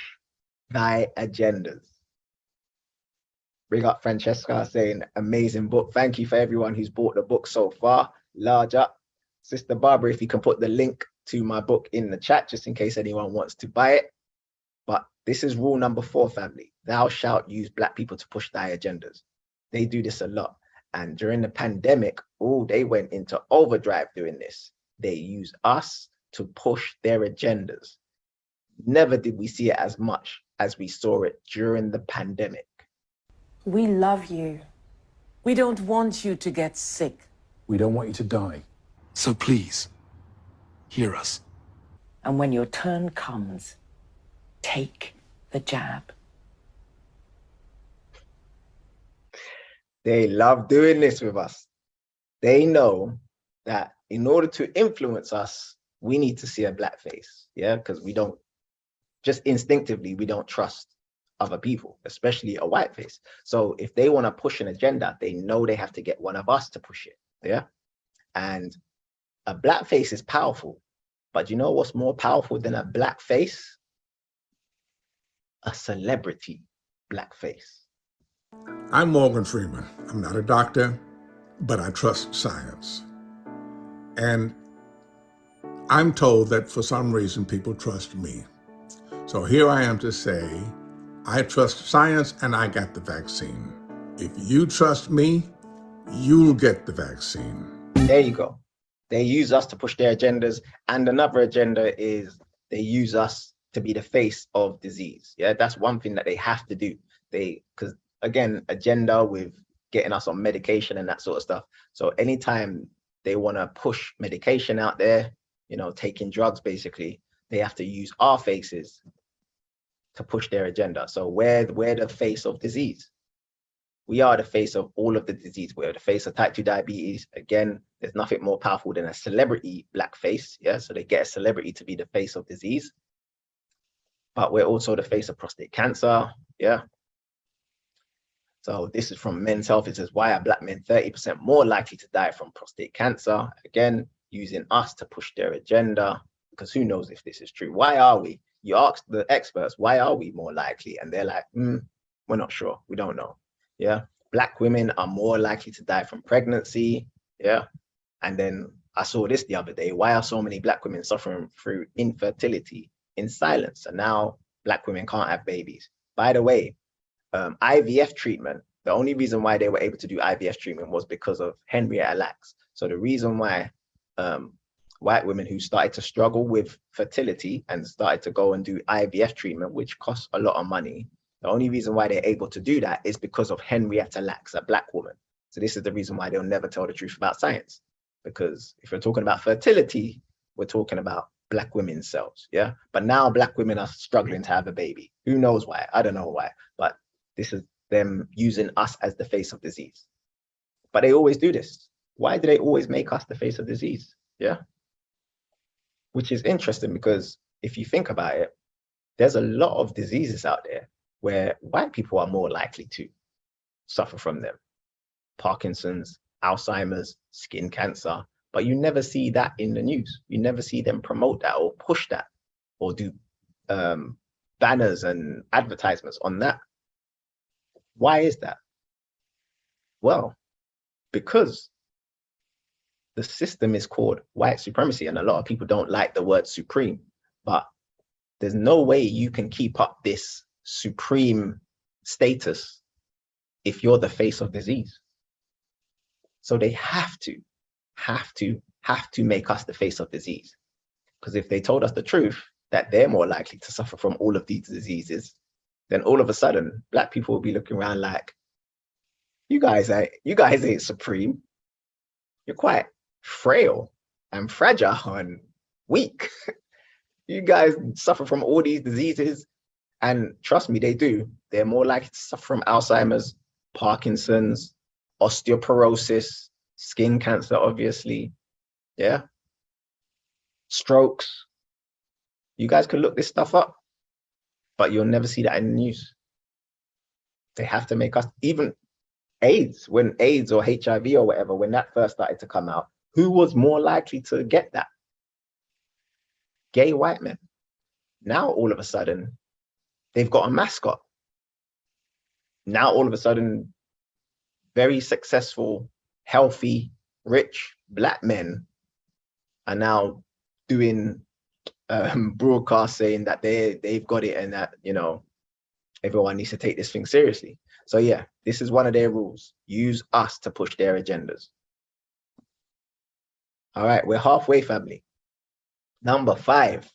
thy agendas. Bring up Francesca saying, amazing book. Thank you for everyone who's bought the book so far. Large up. Sister Barbara, if you can put the link to my book in the chat, just in case anyone wants to buy it. But this is rule number 4, family. Thou shalt use Black people to push thy agendas. They do this a lot. And during the pandemic, they went into overdrive doing this. They use us to push their agendas. Never did we see it as much as we saw it during the pandemic. We love you. We don't want you to get sick. We don't want you to die. So please, hear us. And when your turn comes, take the jab. They love doing this with us. They know that in order to influence us, we need to see a Black face. Yeah, because we don't, just instinctively, we don't trust other people, especially a white face. So if they want to push an agenda, they know they have to get one of us to push it. Yeah. And a Black face is powerful. But you know what's more powerful than a Black face? A celebrity Black face. I'm Morgan Freeman. I'm not a doctor, but I trust science. And I'm told that for some reason people trust me. So here I am to say, I trust science and I got the vaccine. If you trust me, you'll get the vaccine. There you go. They use us to push their agendas. And another agenda is they use us to be the face of disease. Yeah, that's one thing that they have to do. Because again, agenda with getting us on medication and that sort of stuff. So anytime they want to push medication out there, you know, taking drugs, basically, they have to use our faces to push their agenda. So we're the face of disease. We are the face of all of the disease. We're the face of type 2 diabetes. Again, there's nothing more powerful than a celebrity Black face. Yeah, so they get a celebrity to be the face of disease. But we're also the face of prostate cancer. Yeah. So this is from Men's Health. It says, why are Black men 30% more likely to die from prostate cancer? Again, using us to push their agenda, because who knows if this is true? Why are we? You ask the experts, why are we more likely? And they're like, we're not sure. We don't know. Yeah. Black women are more likely to die from pregnancy. Yeah. And then I saw this the other day. Why are so many Black women suffering through infertility in silence? And now Black women can't have babies. By the way, IVF treatment The only reason why they were able to do IVF treatment was because of Henrietta Lacks. So the reason why white women who started to struggle with fertility and started to go and do IVF treatment, which costs a lot of money, the only reason why they're able to do that is because of Henrietta Lacks, a black woman. So this is the reason why they'll never tell the truth about science. Because if we're talking about fertility, we're talking about black women's cells, yeah? But now black women are struggling to have a baby. Who knows why? I don't know why, but this is them using us as the face of disease. But they always do this. Why do they always make us the face of disease? Yeah. Which is interesting because if you think about it, there's a lot of diseases out there where white people are more likely to suffer from them. Parkinson's, Alzheimer's, skin cancer, but you never see that in the news. You never see them promote that or push that or do banners and advertisements on that. Why is that? Well, because the system is called white supremacy, and a lot of people don't like the word supreme, but there's no way you can keep up this supreme status if you're the face of disease. So they have to make us the face of disease. Because if they told us the truth, that they're more likely to suffer from all of these diseases, then all of a sudden, black people will be looking around like, you guys ain't supreme. You're quite frail and fragile and weak. You guys suffer from all these diseases. And trust me, they do. They're more likely to suffer from Alzheimer's, Parkinson's, osteoporosis, skin cancer, obviously. Yeah. Strokes. You guys can look this stuff up, but you'll never see that in the news. They have to make us, even AIDS, when AIDS or HIV or whatever, when that first started to come out, who was more likely to get that? Gay white men. Now, all of a sudden, they've got a mascot. Now, all of a sudden, very successful, healthy, rich black men are now doing broadcasts saying that they've got it and that, you know, everyone needs to take this thing seriously. So yeah, this is one of their rules. Use us to push their agendas. All right, we're halfway, family. Number 5,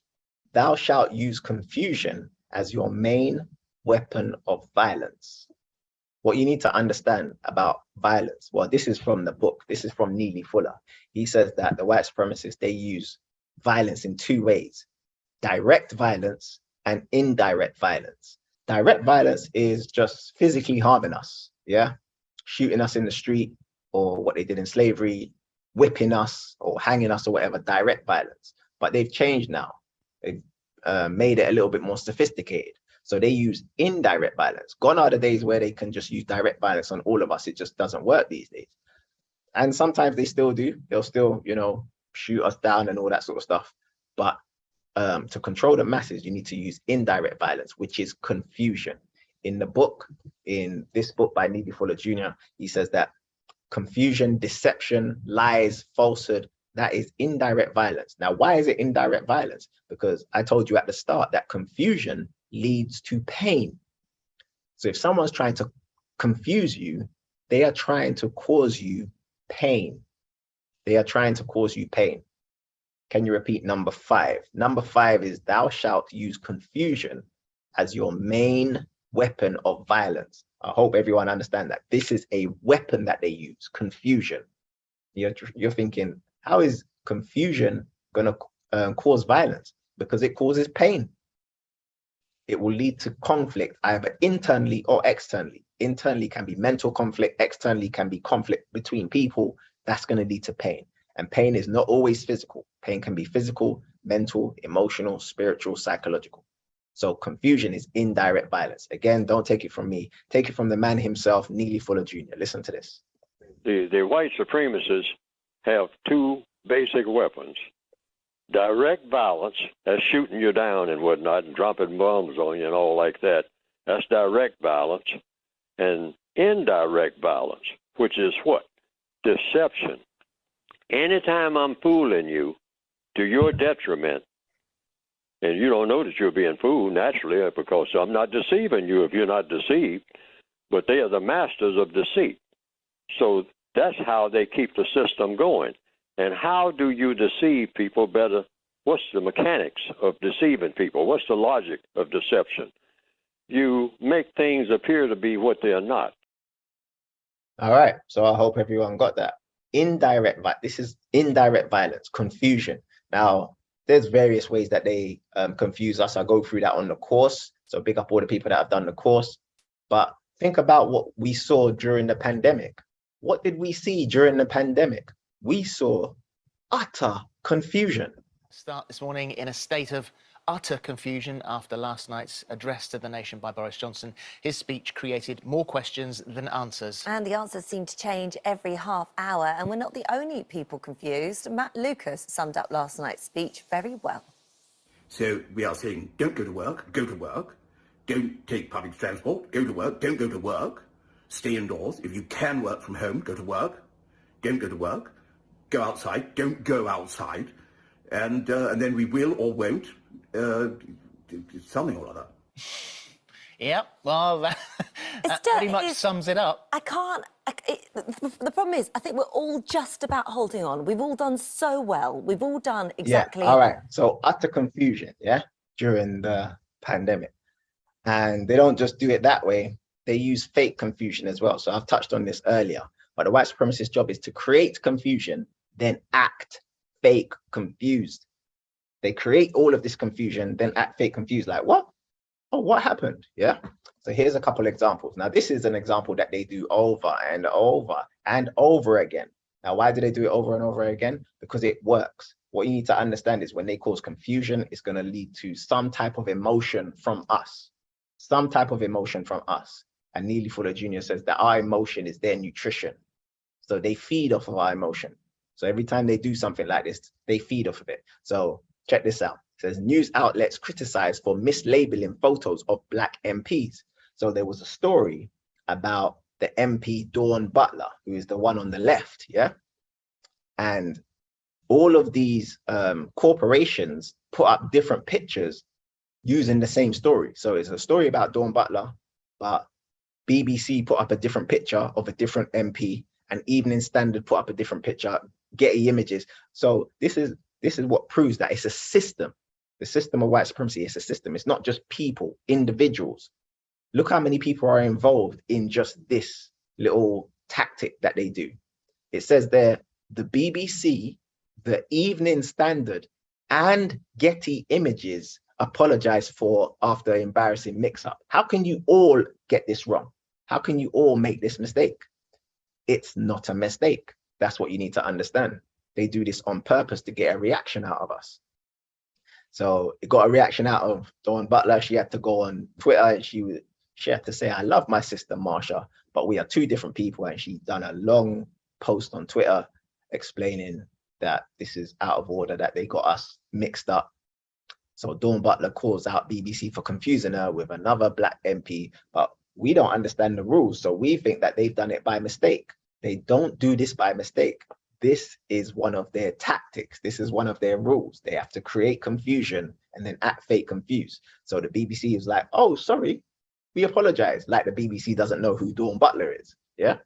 thou shalt use confusion as your main weapon of violence. What you need to understand about violence, well, this is from the book. This is from Neely Fuller. He says that the white supremacists, they use violence in 2 ways: direct violence and indirect violence. Direct violence is just physically harming us, yeah? Shooting us in the street, or what they did in slavery, whipping us or hanging us or whatever, direct violence. But they've changed now. They've made it a little bit more sophisticated. So they use indirect violence. Gone are the days where they can just use direct violence on all of us. It just doesn't work these days. And sometimes they still do. They'll still, you know, shoot us down and all that sort of stuff. But to control the masses, you need to use indirect violence, which is confusion. In the book, in this book by Neely Fuller Jr., he says that confusion, deception, lies, falsehood, that is indirect violence. Now, why is it indirect violence? Because I told you at the start that confusion leads to pain. So if someone's trying to confuse you, they are trying to cause you pain. They are trying to cause you pain. Can you repeat number 5? Number 5 is thou shalt use confusion as your main weapon of violence. I hope everyone understands that. This is a weapon that they use, confusion. You're thinking, how is confusion going to cause violence? Because it causes pain. It will lead to conflict, either internally or externally. Internally can be mental conflict, externally can be conflict between people. That's going to lead to pain. And pain is not always physical. Pain can be physical, mental, emotional, spiritual, psychological. So confusion is indirect violence. Again, don't take it from me. Take it from the man himself, Neely Fuller Jr. Listen to this. The white supremacists have 2 basic weapons. Direct violence, that's shooting you down and whatnot and dropping bombs on you and all like that. That's direct violence. And indirect violence, which is what? Deception. Anytime I'm fooling you to your detriment, and you don't know that you're being fooled naturally because I'm not deceiving you if you're not deceived, but they are the masters of deceit. So that's how they keep the system going. And how do you deceive people better? What's the mechanics of deceiving people? What's the logic of deception? You make things appear to be what they are not. All right, so I hope everyone got that. This is indirect violence, confusion. Now, there's various ways that they confuse us. I go through that on the course. So big up all the people that have done the course. But think about what we saw during the pandemic. What did we see during the pandemic? We saw utter confusion. Start this morning in a state of utter confusion after last night's address to the nation by Boris Johnson. His speech created more questions than answers. And the answers seem to change every half hour, and we're not the only people confused. Matt Lucas summed up last night's speech very well. So we are saying, don't go to work, go to work. Don't take public transport, go to work, don't go to work. Stay indoors. If you can work from home, go to work. Don't go to work. Go outside, don't go outside. And then we will or won't, something or other. Yep, well, that pretty much sums it up. The problem is, I think we're all just about holding on. We've all done so well. We've all done exactly. Yeah, all right. So utter confusion, yeah, during the pandemic. And they don't just do it that way. They use fake confusion as well. So I've touched on this earlier. But the white supremacist job is to create confusion, then act fake confused. They create all of this confusion, then act fake confused. Like, what? Oh, what happened? Yeah. So here's a couple examples. Now, this is an example that they do over and over and over again. Now, why do they do it over and over again? Because it works. What you need to understand is when they cause confusion, it's going to lead to some type of emotion from us. Some type of emotion from us. And Neely Fuller Jr. says that our emotion is their nutrition. So they feed off of our emotion. So every time they do something like this, they feed off of it. So check this out. It says news outlets criticized for mislabeling photos of Black MPs. So there was a story about the MP Dawn Butler, who is the one on the left, yeah? And all of these corporations put up different pictures using the same story. So it's a story about Dawn Butler, but BBC put up a different picture of a different MP, and Evening Standard put up a different picture, Getty Images. So this is what proves that it's a system. The system of white supremacy is a system. It's not just people, individuals. Look how many people are involved in just this little tactic that they do. It says there, the BBC, the Evening Standard, and Getty Images apologize for after embarrassing mix-up. How can you all get this wrong? How can you all make this mistake? It's not a mistake. That's what you need to understand. They do this on purpose to get a reaction out of us. So it got a reaction out of Dawn Butler. She had to go on Twitter and she had to say, I love my sister Marsha, but we are two different people. And she done a long post on Twitter explaining that this is out of order, that they got us mixed up. So Dawn Butler calls out BBC for confusing her with another Black MP, but we don't understand the rules. So we think that they've done it by mistake. They don't do this by mistake. This is one of their tactics. This is one of their rules. They have to create confusion and then act fake confused. So the BBC is like, oh, sorry, we apologize. Like the BBC doesn't know who Dawn Butler is. Yeah.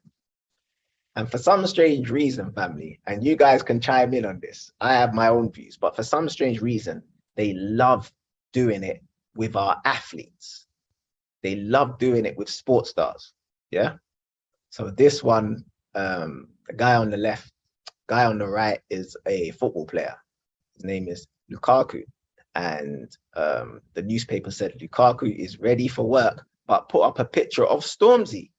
And for some strange reason, family, and you guys can chime in on this, I have my own views, but for some strange reason, they love doing it with our athletes. They love doing it with sports stars. Yeah. So this one, the guy on the left, guy on the right is a football player. His name is Lukaku. And the newspaper said Lukaku is ready for work, but put up a picture of Stormzy.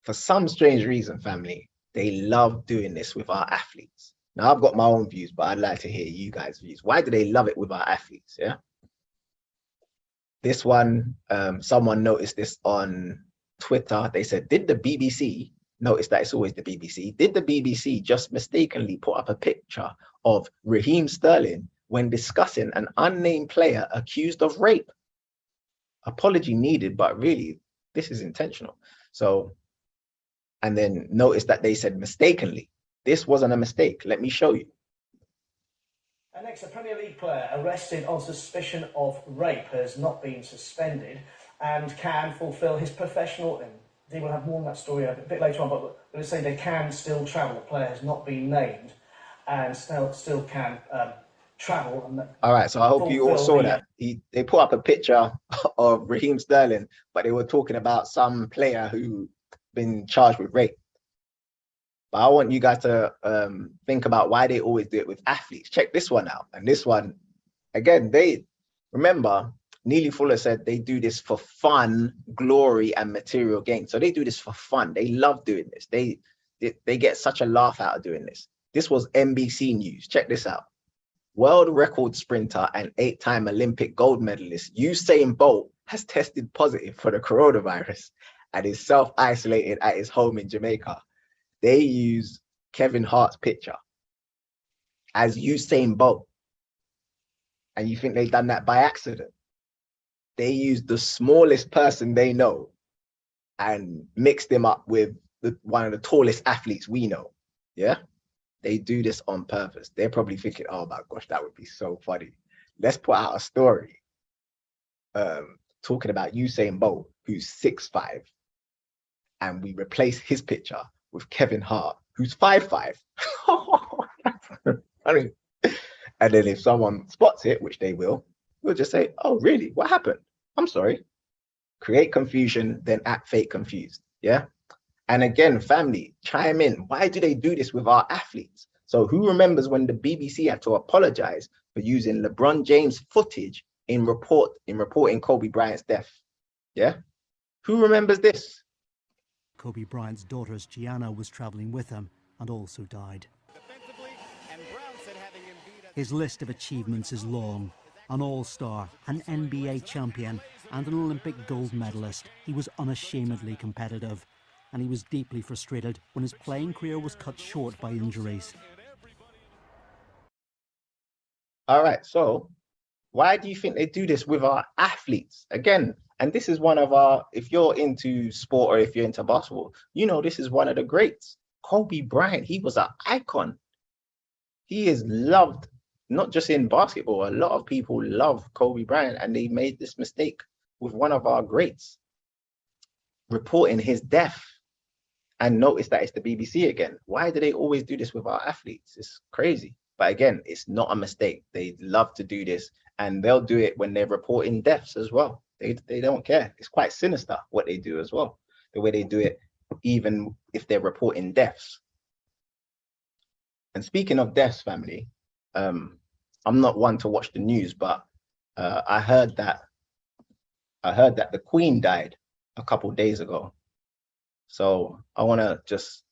For some strange reason, family, they love doing this with our athletes. Now, I've got my own views, but I'd like to hear you guys' views. Why do they love it with our athletes? Yeah. This one, someone noticed this on Twitter. They said, did the BBC, notice that it's always the BBC, did the BBC just mistakenly put up a picture of Raheem Sterling when discussing an unnamed player accused of rape? Apology needed, but really, this is intentional. So, and then notice that they said mistakenly. This wasn't a mistake. Let me show you. And next, a Premier League player arrested on suspicion of rape has not been suspended. and can fulfill his professional, and they will have more on that story a bit later on, but they say they can still travel. The player has not been named and still can travel. And all right, so I hope you all saw fulfill that. They put up a picture of Raheem Sterling, but they were talking about some player who been charged with rape. But I want you guys to think about why they always do it with athletes. Check this one out. And this one, again, they remember Neely Fuller said they do this for fun, glory, and material gain. So they do this for fun. They love doing this. They get such a laugh out of doing this. This was NBC News. Check this out. World record sprinter and 8-time Olympic gold medalist Usain Bolt has tested positive for the coronavirus and is self-isolated at his home in Jamaica. They use Kevin Hart's picture as Usain Bolt. And you think they've done that by accident? They used the smallest person they know and mixed him up with one of the tallest athletes we know. Yeah? They do this on purpose. They're probably thinking, oh my gosh, that would be so funny. Let's put out a story talking about Usain Bolt, who's 6'5", and we replace his picture with Kevin Hart, who's 5'5". I mean, and then if someone spots it, which they will, we'll just say, oh, really? What happened? I'm sorry. Create confusion, then act fake confused. Yeah. And again, family, chime in. Why do they do this with our athletes? So who remembers when the BBC had to apologize for using LeBron James footage in reporting Kobe Bryant's death? Yeah. Who remembers this? Kobe Bryant's daughter Gianna was traveling with him and also died. His list of achievements is long. An all-star, an NBA champion, and an Olympic gold medalist. He was unashamedly competitive, and he was deeply frustrated when his playing career was cut short by injuries. All right, so why do you think they do this with our athletes? Again, and this is one of our, if you're into sport or if you're into basketball, you know this is one of the greats. Kobe Bryant, he was an icon. He is loved, not just in basketball. A lot of people love Kobe Bryant, and they made this mistake with one of our greats, reporting his death. And notice that it's the BBC again. Why do they always do this with our athletes? It's crazy. But again, it's not a mistake. They love to do this, and they'll do it when they're reporting deaths as well. They don't care. It's quite sinister what they do as well. The way they do it, even if they're reporting deaths. And speaking of deaths, family, I'm not one to watch the news, but I heard that the Queen died a couple of days ago. So I want to just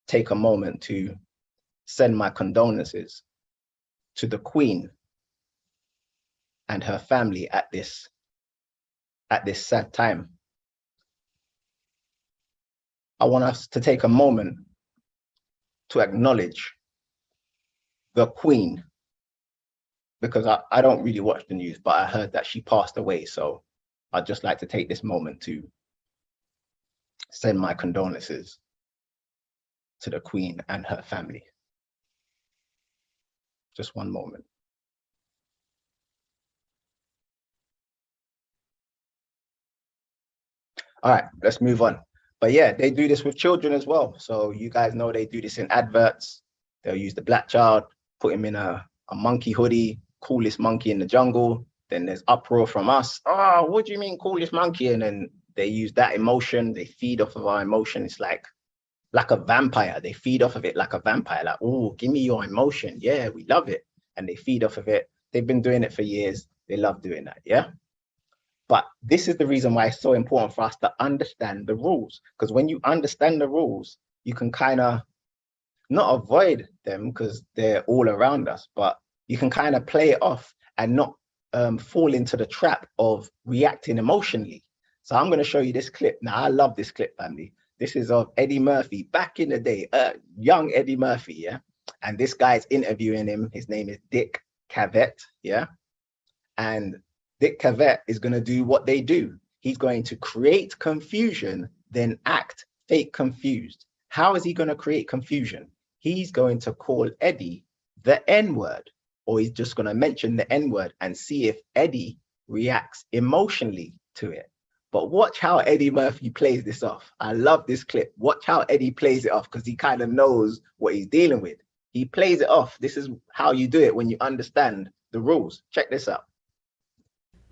take a moment to send my condolences to the Queen and her family at this sad time. I want us to take a moment to acknowledge the Queen, because I don't really watch the news, but I heard that she passed away. So I'd just like to take this moment to send my condolences to the Queen and her family. Just one moment. All right, let's move on. But yeah, they do this with children as well. So you guys know they do this in adverts. They'll use the black child, put him in a monkey hoodie, coolest monkey in the jungle. Then there's uproar from us. Oh, what do you mean coolest monkey? And then they use that emotion. They feed off of our emotion. It's like a vampire. They feed off of it like a vampire. Like, oh, give me your emotion. Yeah, we love it. And they feed off of it. They've been doing it for years. They love doing that. Yeah. But this is the reason why it's so important for us to understand the rules. Because when you understand the rules, you can kind of not avoid them because they're all around us, but you can kind of play it off and not fall into the trap of reacting emotionally. So I'm going to show you this clip. Now, I love this clip, family. This is of Eddie Murphy back in the day, young Eddie Murphy, yeah? And this guy's interviewing him. His name is Dick Cavett, yeah? And Dick Cavett is going to do what they do. He's going to create confusion, then act fake confused. How is he going to create confusion? He's going to call Eddie the N-word, or he's just going to mention the N-word and see if Eddie reacts emotionally to it. But watch how Eddie Murphy plays this off. I love this clip. Watch how Eddie plays it off because he kind of knows what he's dealing with. He plays it off. This is how you do it when you understand the rules. Check this out.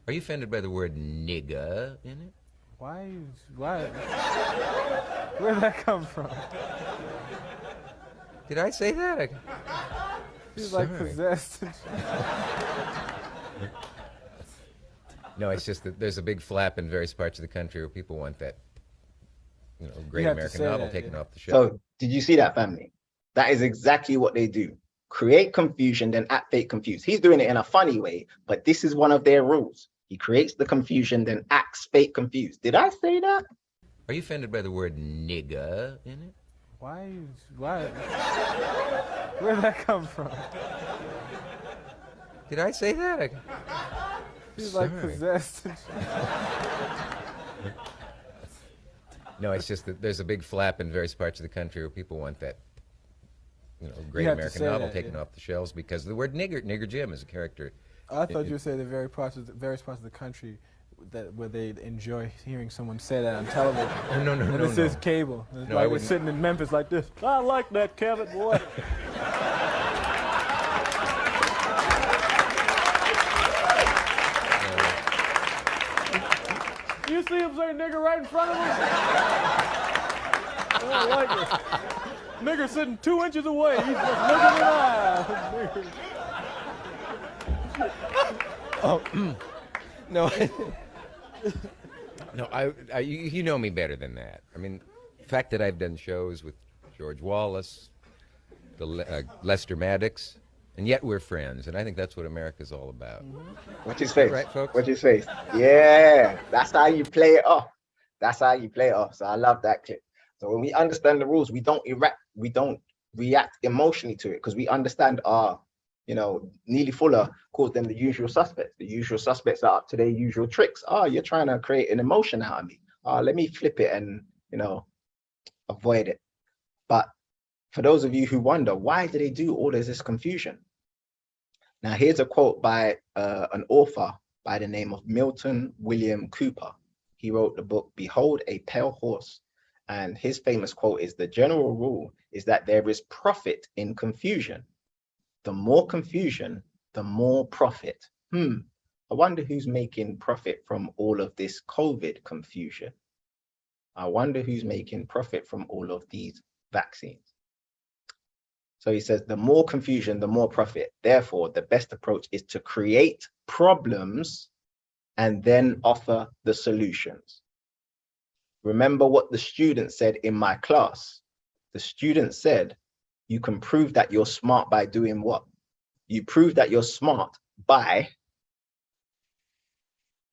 Are you offended by the word nigga in it? Why? Where'd that come from? Did I say that? He's like possessed. No, it's just that there's a big flap in various parts of the country where people want that, great You have to American say novel that, taken yeah. off the shelf. So did you see that, family? That is exactly what they do. Create confusion, then act fake confused. He's doing it in a funny way, but this is one of their rules. He creates the confusion, then acts fake confused. Did I say that? Are you offended by the word nigga in it? Why? Where'd that come from? Did I say that? He's like possessed. No, it's just that there's a big flap in various parts of the country where people want that, great You have to American say novel that, taken yeah. off the shelves because of the word nigger. Nigger Jim is a character. I thought you would say the various parts of the country where they enjoy hearing someone say that on television. Oh, no. And this is cable. It's No, like I we're wouldn't. sitting in Memphis like this. I like that, Kevin, boy. You see him say nigger right in front of us? I don't like it. Nigger sitting 2 inches away. He's just looking in the eye. Oh, no. No, you know me better than that. I mean, the fact that I've done shows with George Wallace, Lester Maddox, and yet we're friends, and I think that's what America's all about. Watch his face. Right, folks? Watch his face. Yeah, that's how you play it off. That's how you play it off. So I love that clip. So when we understand the rules, we don't react emotionally to it because we understand Neely Fuller calls them the usual suspects. The usual suspects are up to their usual tricks. You're trying to create an emotion out of me. Let me flip it and, avoid it. But for those of you who wonder, why do they do all of this confusion? Now, here's a quote by an author by the name of Milton William Cooper. He wrote the book, Behold a Pale Horse. And his famous quote is, the general rule is that there is profit in confusion. The more confusion, the more profit. I wonder who's making profit from all of this COVID confusion. I wonder who's making profit from all of these vaccines. So he says, the more confusion, the more profit. Therefore, the best approach is to create problems and then offer the solutions. Remember what the student said in my class. The student said, you can prove that you're smart by doing what? You prove that you're smart by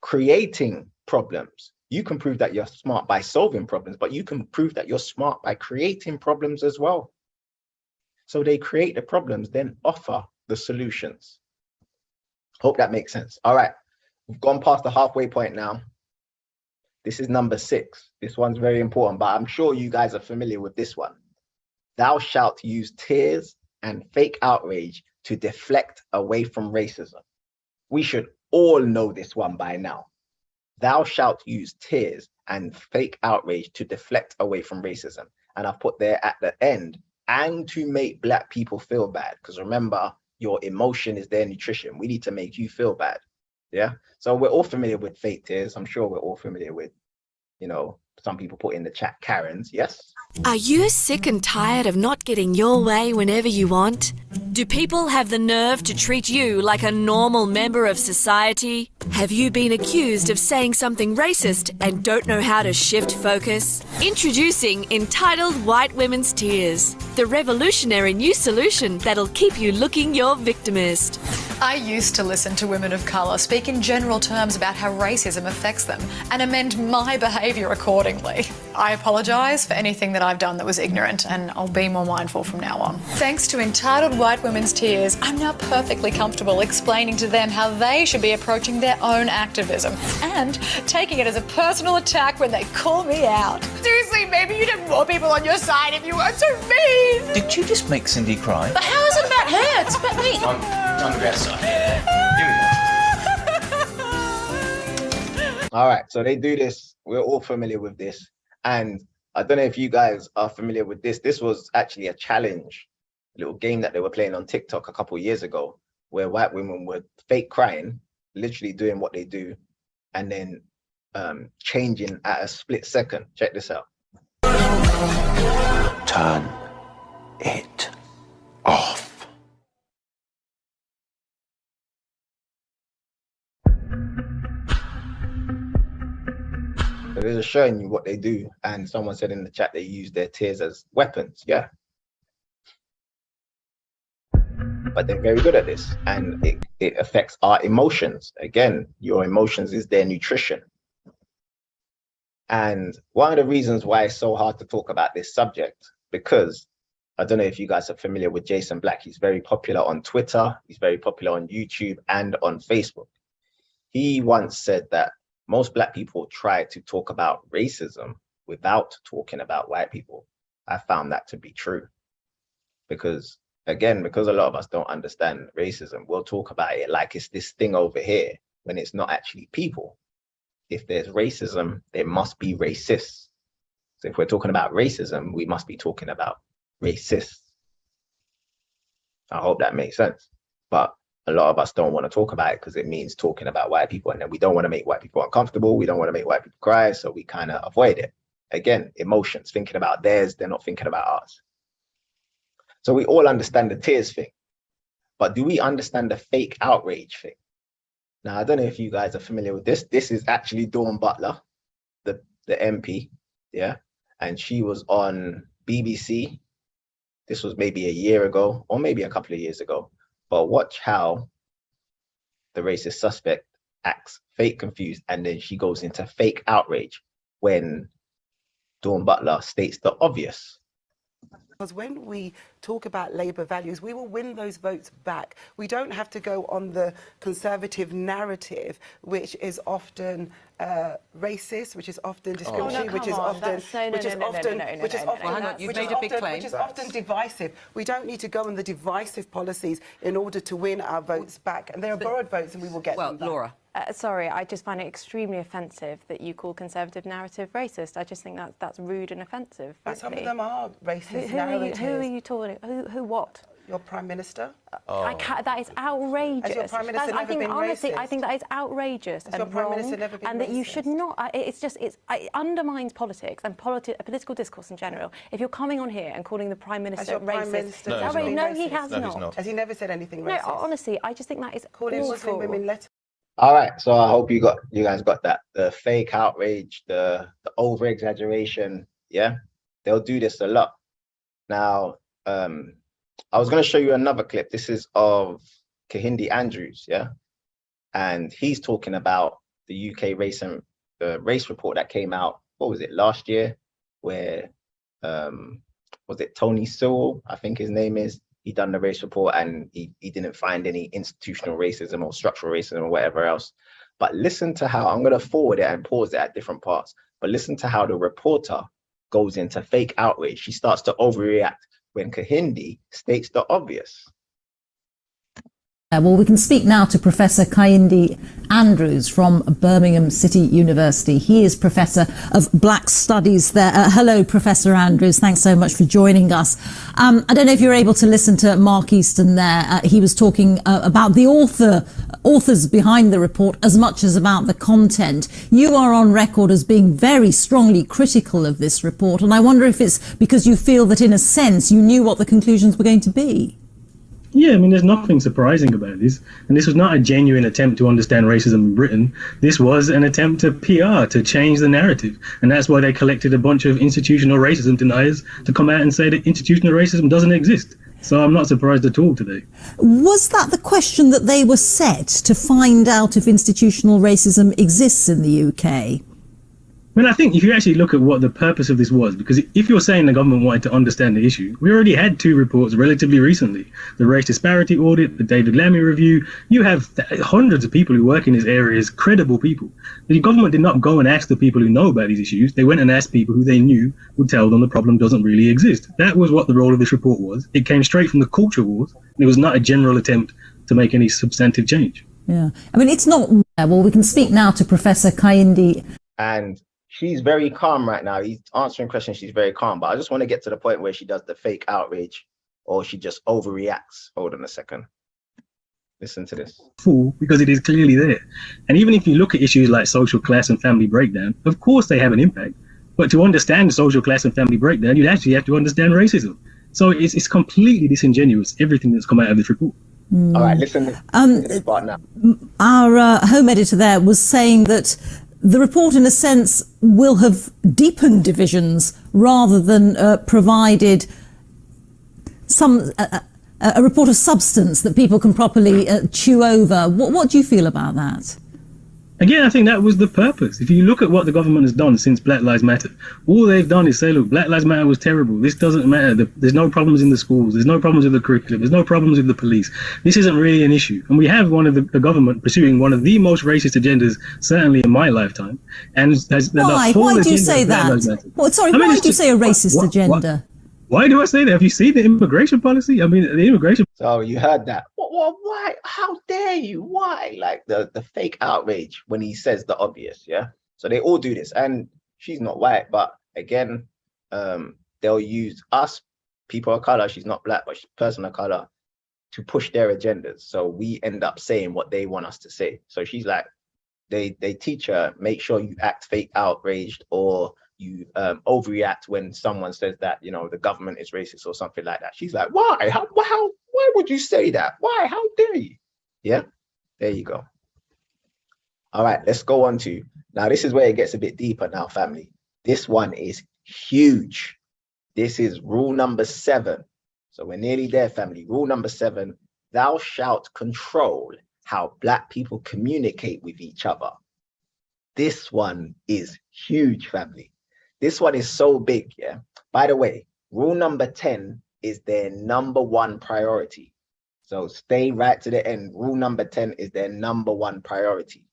creating problems. You can prove that you're smart by solving problems, but you can prove that you're smart by creating problems as well. So they create the problems, then offer the solutions. Hope that makes sense. All right, we've gone past the halfway point now. This is number 6. This one's very important, but I'm sure you guys are familiar with this one. Thou shalt use tears and fake outrage to deflect away from racism. We should all know this one by now. Thou shalt use tears and fake outrage to deflect away from racism. And I've put there at the end, and to make Black people feel bad. Because remember, your emotion is their nutrition. We need to make you feel bad. Yeah. So we're all familiar with fake tears. I'm sure we're all familiar with, some people put in the chat Karens. Yes. Are you sick and tired of not getting your way whenever you want? Do people have the nerve to treat you like a normal member of society? Have you been accused of saying something racist and don't know how to shift focus? Introducing Entitled White Women's Tears, the revolutionary new solution that'll keep you looking your victimist. I used to listen to women of colour speak in general terms about how racism affects them and amend my behaviour accordingly. I apologise for anything that I've done that was ignorant, and I'll be more mindful from now on. Thanks to Entitled White Women's Tears, I'm now perfectly comfortable explaining to them how they should be approaching their own activism and taking it as a personal attack when they call me out. Seriously, maybe you'd have more people on your side if you weren't so mean. Did you just make Cindy cry? But how is it about her? It's about me. On the bad side. Here we go. All right, so they do this. We're all familiar with this. And I don't know if you guys are familiar with this. This was actually a challenge, a little game that they were playing on TikTok a couple of years ago, where white women were fake crying, literally doing what they do, and then changing at a split second. Check this out. Turn it off. So they're just showing you what they do. And someone said in the chat they use their tears as weapons. Yeah. But they're very good at this. And it affects our emotions. Again, your emotions is their nutrition. And one of the reasons why it's so hard to talk about this subject, because I don't know if you guys are familiar with Jason Black. He's very popular on Twitter. He's very popular on YouTube and on Facebook. He once said that most Black people try to talk about racism without talking about white people. I found that to be true. Because, again, because a lot of us don't understand racism, we'll talk about it like it's this thing over here when it's not actually people. If there's racism, there must be racists. So if we're talking about racism, we must be talking about racists. I hope that makes sense. But a lot of us don't want to talk about it because it means talking about white people, and then we don't want to make white people uncomfortable. We don't want to make white people cry, so we kind of avoid it. Again, emotions, thinking about theirs, they're not thinking about ours. So we all understand the tears thing, but do we understand the fake outrage thing? Now, I don't know if you guys are familiar with this. This is actually Dawn Butler, the MP, yeah? And she was on BBC. This was maybe a year ago, or maybe a couple of years ago. But watch how the racist suspect acts fake confused, and then she goes into fake outrage when Dawn Butler states the obvious. Because when we talk about Labour values, we will win those votes back. We don't have to go on the Conservative narrative, which is often racist, which is often discriminatory, which is often divisive. We don't need to go on the divisive policies in order to win our votes back. And they are borrowed votes, and we will get them back. Laura. Sorry, I just find it extremely offensive that you call Conservative narrative racist. I just think that's rude and offensive. But some of them are racist narratives. Who are you talking? Who what? Your Prime Minister? I can't, that is outrageous. Has your Prime Minister never been honestly, racist? I think that is outrageous Has your Prime Minister never been and that you racist? should not. It undermines politics and political discourse in general. If you're coming on here and calling the Prime Minister racist, no, he has not. Has he never said anything racist? No, honestly, I just think that is calling Muslim women letters. All right, so I hope you guys got that. The fake outrage, the over exaggeration, yeah? They'll do this a lot. Now, I was going to show you another clip. This is of Kahindi Andrews, yeah? And he's talking about the UK race report that came out, what was it, last year? Where, was it Tony Sewell, I think his name is? He done the race report and he didn't find any institutional racism or structural racism or whatever else. But listen to how, I'm going to forward it and pause it at different parts, but listen to how the reporter goes into fake outrage. She starts to overreact when Kahindi states the obvious. Well, we can speak now to Professor Kahindi Andrews from Birmingham City University. He is Professor of Black Studies there. Hello, Professor Andrews. Thanks so much for joining us. I don't know if you're able to listen to Mark Easton there. He was talking about the authors behind the report as much as about the content. You are on record as being very strongly critical of this report, and I wonder if it's because you feel that in a sense you knew what the conclusions were going to be. Yeah, I mean, there's nothing surprising about this. And this was not a genuine attempt to understand racism in Britain. This was an attempt to PR, to change the narrative. And that's why they collected a bunch of institutional racism deniers to come out and say that institutional racism doesn't exist. So I'm not surprised at all today. Was that the question that they were set to find out if institutional racism exists in the UK? I mean, I think if you actually look at what the purpose of this was, because if you're saying the government wanted to understand the issue, we already had two reports relatively recently. The race disparity audit, the David Lammy review. You have hundreds of people who work in these areas, credible people. The government did not go and ask the people who know about these issues. They went and asked people who they knew would tell them the problem doesn't really exist. That was what the role of this report was. It came straight from the culture wars. And it was not a general attempt to make any substantive change. Yeah. I mean, it's not, well, we can speak now to Professor Kayinde. And she's very calm right now. He's answering questions, she's very calm. But I just want to get to the point where she does the fake outrage or she just overreacts. Hold on a second. Listen to this. Because it is clearly there. And even if you look at issues like social class and family breakdown, of course they have an impact. But to understand social class and family breakdown, you'd actually have to understand racism. So it's completely disingenuous, everything that's come out of this report. All right, listen to this part now. Our home editor there was saying that the report, in a sense, will have deepened divisions rather than provided some a report of substance that people can properly chew over. What do you feel about that? Again, I think that was the purpose. If you look at what the government has done since Black Lives Matter, all they've done is say, look, Black Lives Matter was terrible. This doesn't matter. There's no problems in the schools. There's no problems with the curriculum. There's no problems with the police. This isn't really an issue. And we have one of the government pursuing one of the most racist agendas, certainly in my lifetime. And why? Why do you say that? Well, sorry, why do you say a racist agenda? Why do I say that? Have you seen the immigration policy? I mean, the immigration. So you heard that. Why? How dare you? Why? Like the fake outrage when he says the obvious, yeah? So they all do this. And she's not white, but again, they'll use us, people of color, she's not black, but she's a person of color, to push their agendas. So we end up saying what they want us to say. So she's like, they teach her, make sure you act fake outraged or you overreact when someone says that, you know, the government is racist or something like that. She's like, why? Why would you say that? Why? How dare you? Yeah, there you go. All right, let's go on to, now this is where it gets a bit deeper now, family. This one is huge. This is rule number 7. So we're nearly there, family. Rule number 7, thou shalt control how Black people communicate with each other. This one is huge, family. This one is so big, yeah? By the way, rule number 10 is their number 1 priority. So stay right to the end. Rule number 10 is their number 1 priority.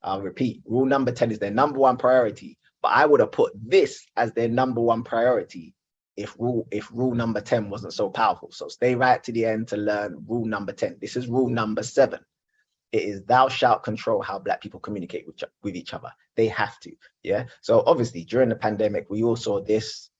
I'll repeat, rule number 10 is their number 1 priority, but I would have put this as their number 1 priority if rule number 10 wasn't so powerful. So stay right to the end to learn rule number 10. This is rule number 7. It is thou shalt control how Black people communicate with each other. They have to, yeah? So obviously during the pandemic, we all saw this.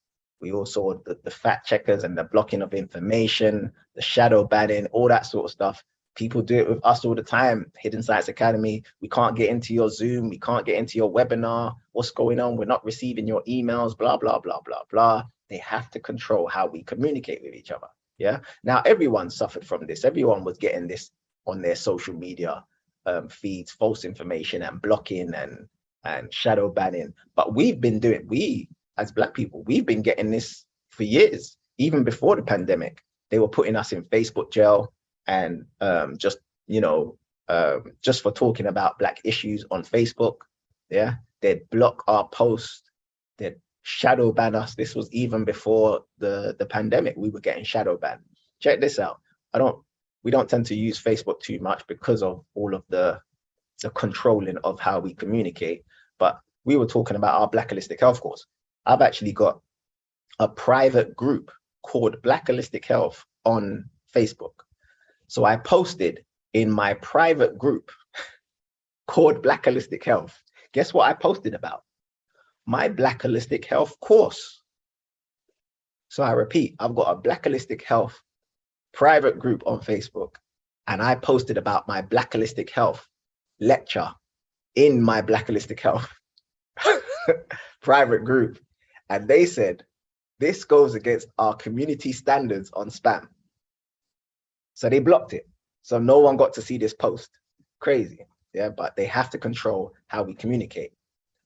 We all saw the fact checkers and the blocking of information, the shadow banning, all that sort of stuff. People do it with us all the time. Hidden Science Academy, we can't get into your Zoom. We can't get into your webinar. What's going on? We're not receiving your emails, blah, blah, blah, blah, blah. They have to control how we communicate with each other, yeah? Now, everyone suffered from this. Everyone was getting this on their social media feeds, false information and blocking and shadow banning. But we as Black people, we've been getting this for years. Even before the pandemic, they were putting us in Facebook jail and just for talking about Black issues on Facebook. Yeah, they'd block our posts, they'd shadow ban us. This was even before the pandemic. We were getting shadow banned. Check this out. We don't tend to use Facebook too much because of all of the controlling of how we communicate. But we were talking about our Black Holistic Health course. I've actually got a private group called Black Holistic Health on Facebook. So I posted in my private group called Black Holistic Health. Guess what I posted about? My Black Holistic Health course. So I repeat, I've got a Black Holistic Health private group on Facebook, and I posted about my Black Holistic Health lecture in my Black Holistic Health private group. And they said, this goes against our community standards on spam. So they blocked it. So no one got to see this post. Crazy, yeah, but they have to control how we communicate.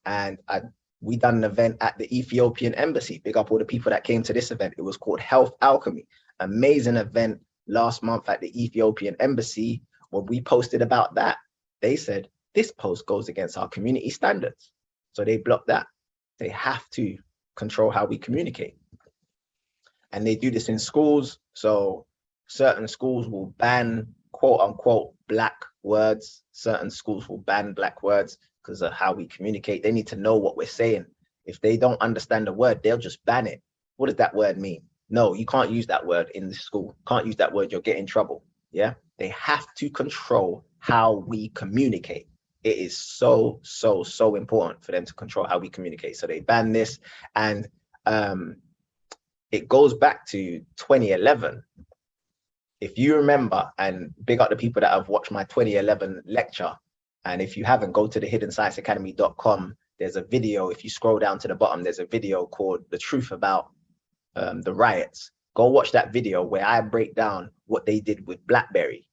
And we done an event at the Ethiopian embassy. Big up all the people that came to this event. It was called Health Alchemy. Amazing event last month at the Ethiopian embassy. When we posted about that, they said, this post goes against our community standards. So they blocked that. They have to control how we communicate. And they do this in schools. So certain schools will ban quote unquote Black words. Certain schools will ban Black words because of how we communicate. They need to know what we're saying. If they don't understand the word, they'll just ban it. What does that word mean? No, you can't use that word in the school. Can't use that word, you'll get in trouble. Yeah. They have to control how we communicate. It is so important for them to control how we communicate. So they banned this, and it goes back to 2011. If you remember, and big up the people that have watched my 2011 lecture, and if you haven't, go to the hiddensciencecademy.com. There's a video, if you scroll down to the bottom, there's a video called The Truth About the Riots. Go watch that video where I break down what they did with BlackBerry.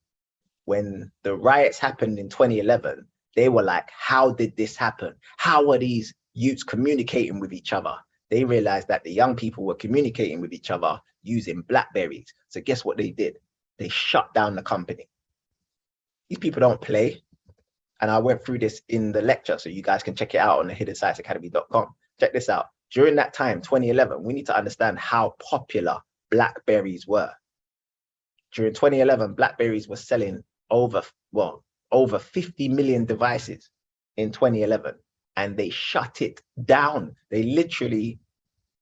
When the riots happened in 2011, they were like, how did this happen? How are these youths communicating with each other? They realized that the young people were communicating with each other using BlackBerries. So guess what they did? They shut down the company. These people don't play. And I went through this in the lecture, so you guys can check it out on the hiddensciencecademy.com. Check this out. During that time, 2011, we need to understand how popular BlackBerries were. During 2011, BlackBerries were selling over 50 million devices in 2011, and they shut it down. They literally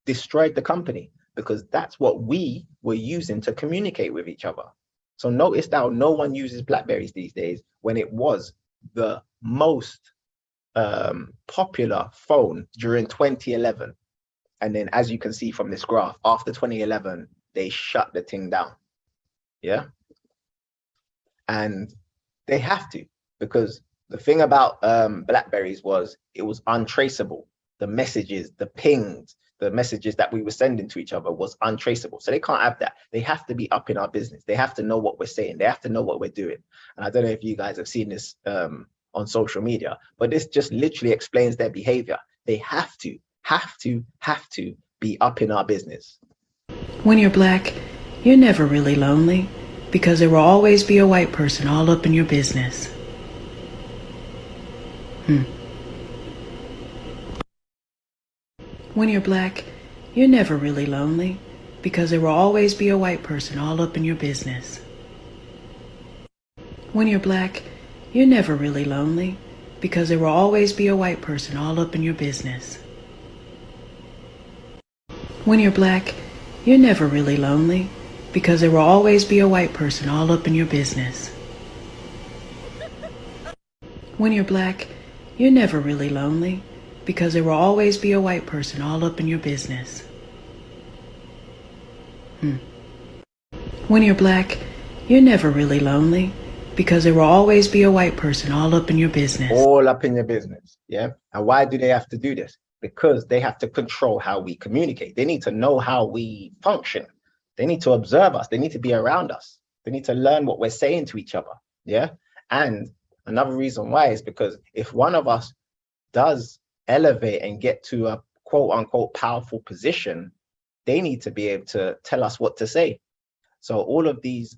destroyed the company because that's what we were using to communicate with each other. So notice now, no one uses BlackBerries these days when it was the most popular phone during 2011. And then as you can see from this graph, after 2011, they shut the thing down. Yeah. And they have to, because the thing about BlackBerries was it was untraceable. The messages, the pings, the messages that we were sending to each other was untraceable. So they can't have that. They have to be up in our business. They have to know what we're saying. They have to know what we're doing. And I don't know if you guys have seen this on social media, but this just literally explains their behavior. They have to be up in our business. When you're black, you're never really lonely because there will always be a white person all up in your business. When you're black, you're never really lonely because there will always be a white person all up in your business. When you're black, you're never really lonely because there will always be a white person all up in your business. When you're black, you're never really lonely because there will always be a white person all up in your business. When you're black, you're never really lonely because there will always be a white person all up in your business. When you're black, you're never really lonely because there will always be a white person all up in your business. All up in your business, yeah? And why do they have to do this? Because they have to control how we communicate. They need to know how we function. They need to observe us. They need to be around us. They need to learn what we're saying to each other, yeah? And another reason why is because if one of us does elevate and get to a quote unquote powerful position, they need to be able to tell us what to say. So all of these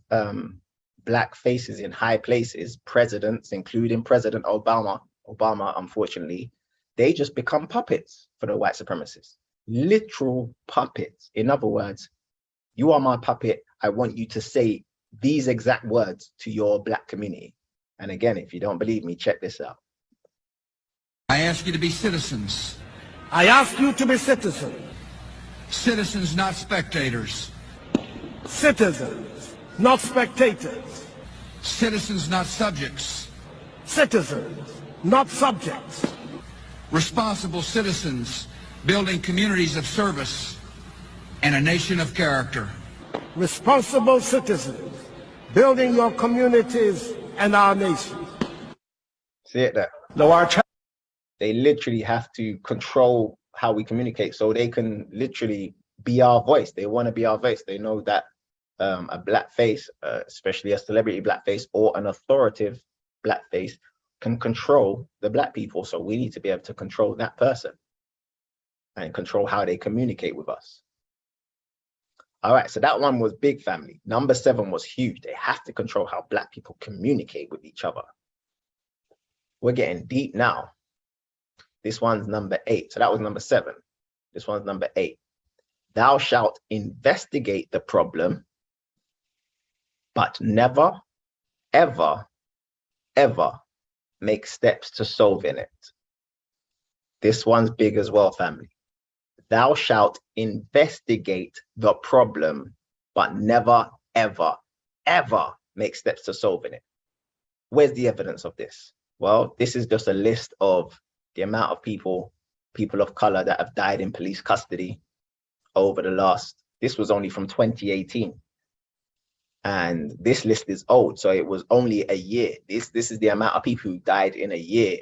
black faces in high places, presidents, including President Obama, unfortunately, they just become puppets for the white supremacists, literal puppets. In other words, you are my puppet. I want you to say these exact words to your black community. And again, if you don't believe me, check this out. I ask you to be citizens. I ask you to be citizens. Citizens, not spectators. Citizens, not spectators. Citizens, not subjects. Citizens, not subjects. Responsible citizens, building communities of service and a nation of character. Responsible citizens, building your communities and our nation. See it there? They literally have to control how we communicate so they can literally be our voice. They want to be our voice. They know that a black face, especially a celebrity black face or an authoritative black face, can control the black people. So we need to be able to control that person and control how they communicate with us. All right, so that one was big, family. Number 7 was huge. They have to control how black people communicate with each other. We're getting deep now. This one's number 8. So that was number 7. This one's number 8. Thou shalt investigate the problem, but never, ever, ever make steps to solving it. This one's big as well, family. Thou shalt investigate the problem, but never, ever, ever make steps to solving it. Where's the evidence of this? Well, this is just a list of the amount of people of color that have died in police custody over the last, this was only from 2018. And this list is old, so it was only a year. This is the amount of people who died in a year,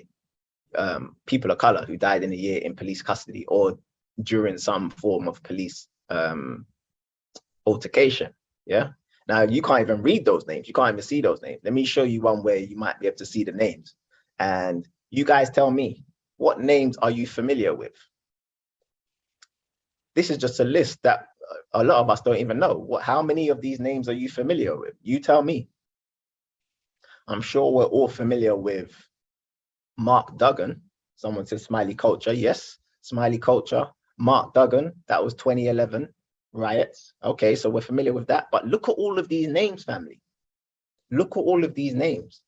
people of color who died in a year in police custody or during some form of police altercation. Yeah. Now you can't even read those names. You can't even see those names. Let me show you one where you might be able to see the names. And you guys tell me, what names are you familiar with? This is just a list that a lot of us don't even know. How many of these names are you familiar with? You tell me. I'm sure we're all familiar with Mark Duggan. Someone said Smiley Culture. Yes, Smiley Culture. Mark Duggan, that was 2011 riots. Okay, so we're familiar with that. But look at all of these names, family. Look at all of these names.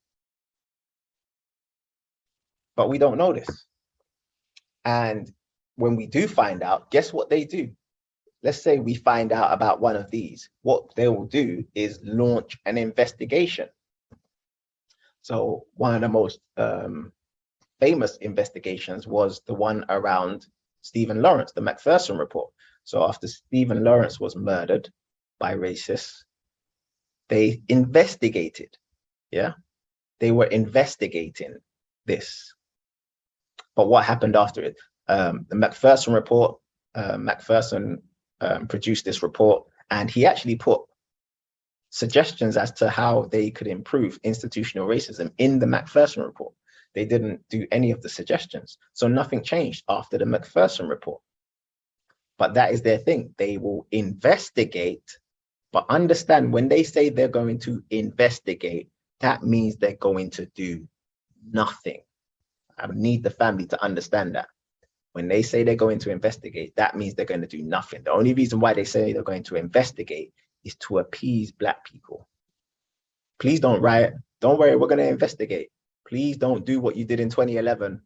But we don't know this. And when we do find out, guess what they do? Let's say we find out about one of these. What they will do is launch an investigation. So one of the most famous investigations was the one around Stephen Lawrence, the Macpherson report. So after Stephen Lawrence was murdered by racists, they investigated. Yeah, they were investigating this. But what happened after it? The Macpherson report, Macpherson produced this report, and he actually put suggestions as to how they could improve institutional racism in the Macpherson report. They didn't do any of the suggestions. So nothing changed after the Macpherson report. But that is their thing. They will investigate, but understand when they say they're going to investigate, that means they're going to do nothing. I need the family to understand that. When they say they're going to investigate, that means they're going to do nothing. The only reason why they say they're going to investigate is to appease Black people. Please don't riot. Don't worry, we're going to investigate. Please don't do what you did in 2011.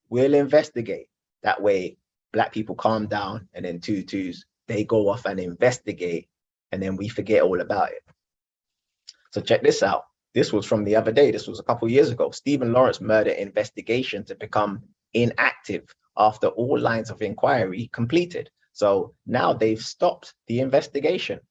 We'll investigate. That way, Black people calm down, and then tutus, they go off and investigate, and then we forget all about it. So check this out. This was from the other day. This was a couple of years ago. Stephen Lawrence murder investigation to become inactive after all lines of inquiry completed. So now they've stopped the investigation,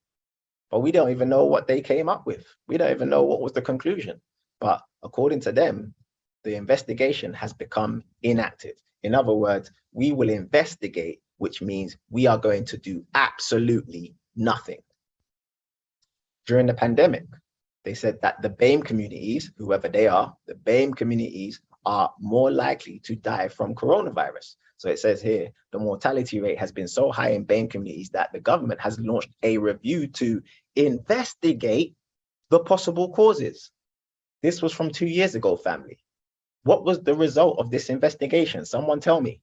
but we don't even know what they came up with. We don't even know what was the conclusion. But according to them, the investigation has become inactive. In other words, we will investigate, which means we are going to do absolutely nothing. During the pandemic, they said that the BAME communities, whoever they are, the BAME communities are more likely to die from coronavirus. So it says here, the mortality rate has been so high in BAME communities that the government has launched a review to investigate the possible causes. This was from 2 years ago, family. What was the result of this investigation? Someone tell me.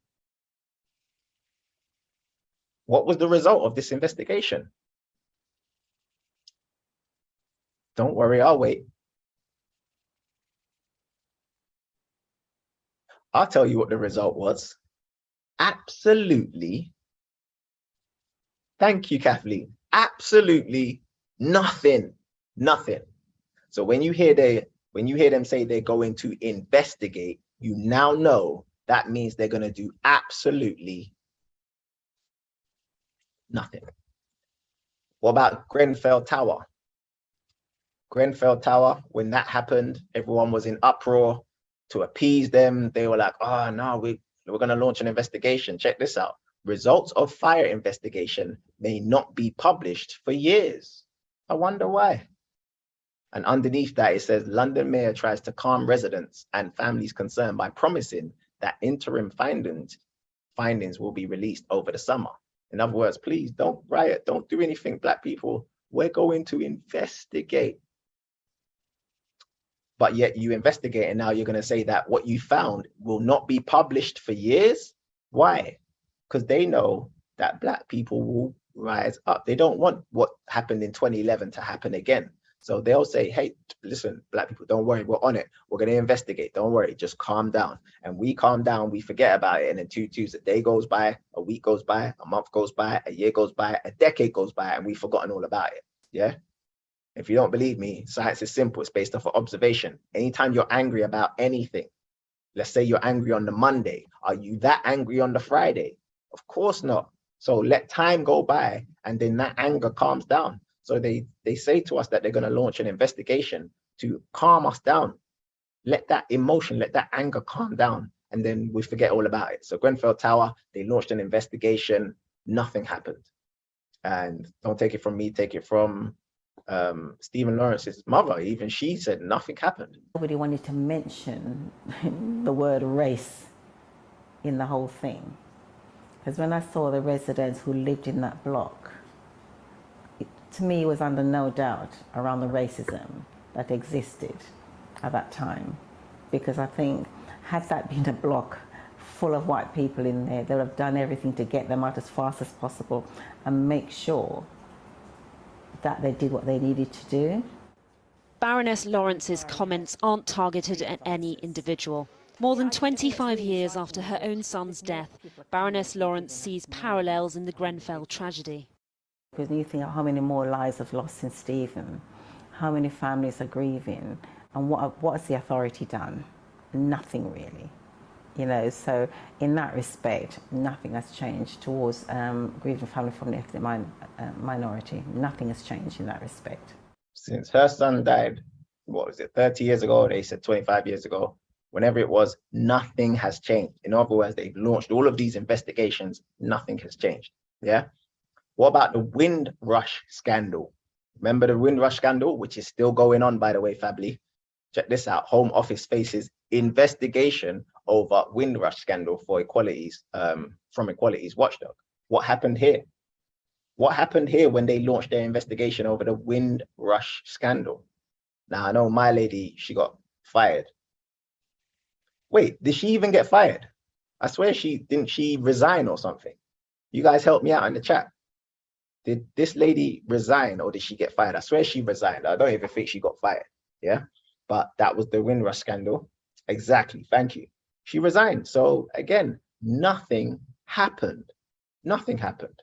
What was the result of this investigation? Don't worry, I'll wait. I'll tell you what the result was. Absolutely. Thank you, Kathleen. Absolutely nothing. Nothing. So when you hear them say they're going to investigate, you now know that means they're going to do absolutely nothing. What about Grenfell Tower? Grenfell Tower, when that happened, everyone was in uproar. To appease them, they were like, oh no, we're going to launch an investigation. Check this out. Results of fire investigation may not be published for years. I wonder why. And underneath that, it says London mayor tries to calm residents and families concerned by promising that interim findings will be released over the summer. In other words, please don't riot, don't do anything, Black people. We're going to investigate. But yet you investigate, and now you're going to say that what you found will not be published for years? Why? Because they know that Black people will rise up. They don't want what happened in 2011 to happen again. So they'll say, hey, listen, Black people, don't worry, we're on it. We're going to investigate. Don't worry, just calm down. And we calm down, we forget about it. And then a day goes by, a week goes by, a month goes by, a year goes by, a decade goes by, and we've forgotten all about it. Yeah. If you don't believe me, science is simple. It's based off of observation. Anytime you're angry about anything, let's say you're angry on the Monday, are you that angry on the Friday? Of course not. So let time go by, and then that anger calms down. So they say to us that they're going to launch an investigation to calm us down. Let that emotion, let that anger calm down, and then we forget all about it. So Grenfell Tower, they launched an investigation, nothing happened. And don't take it from me, take it from Stephen Lawrence's mother. Even she said nothing happened. Nobody wanted to mention the word race in the whole thing. Because when I saw the residents who lived in that block, to me, it was under no doubt around the racism that existed at that time. Because I think, had that been a block full of white people in there, they'll have done everything to get them out as fast as possible and make sure that they did what they needed to do. Baroness Lawrence's comments aren't targeted at any individual. More than 25 years after her own son's death, Baroness Lawrence sees parallels in the Grenfell tragedy. Because you think of how many more lives have lost since Stephen, how many families are grieving, and what has the authority done? Nothing really. You know, so in that respect, nothing has changed towards grieving family from the ethnic minority. Nothing has changed in that respect. Since her son died, what was it, 30 years ago? They said 25 years ago. Whenever it was, nothing has changed. In other words, they've launched all of these investigations, nothing has changed. Yeah. What about the Windrush scandal? Remember the Windrush scandal, which is still going on, by the way, family? Check this out. Home Office faces investigation over Windrush scandal for equalities, from Equalities Watchdog. What happened here? What happened here when they launched their investigation over the Windrush scandal? Now, I know my lady, she got fired. Wait, did she even get fired? I swear didn't she resign or something? You guys help me out in the chat. Did this lady resign or did she get fired? I swear she resigned. I don't even think she got fired. Yeah, but that was the Windrush scandal. Exactly, thank you. She resigned. So again, nothing happened. Nothing happened.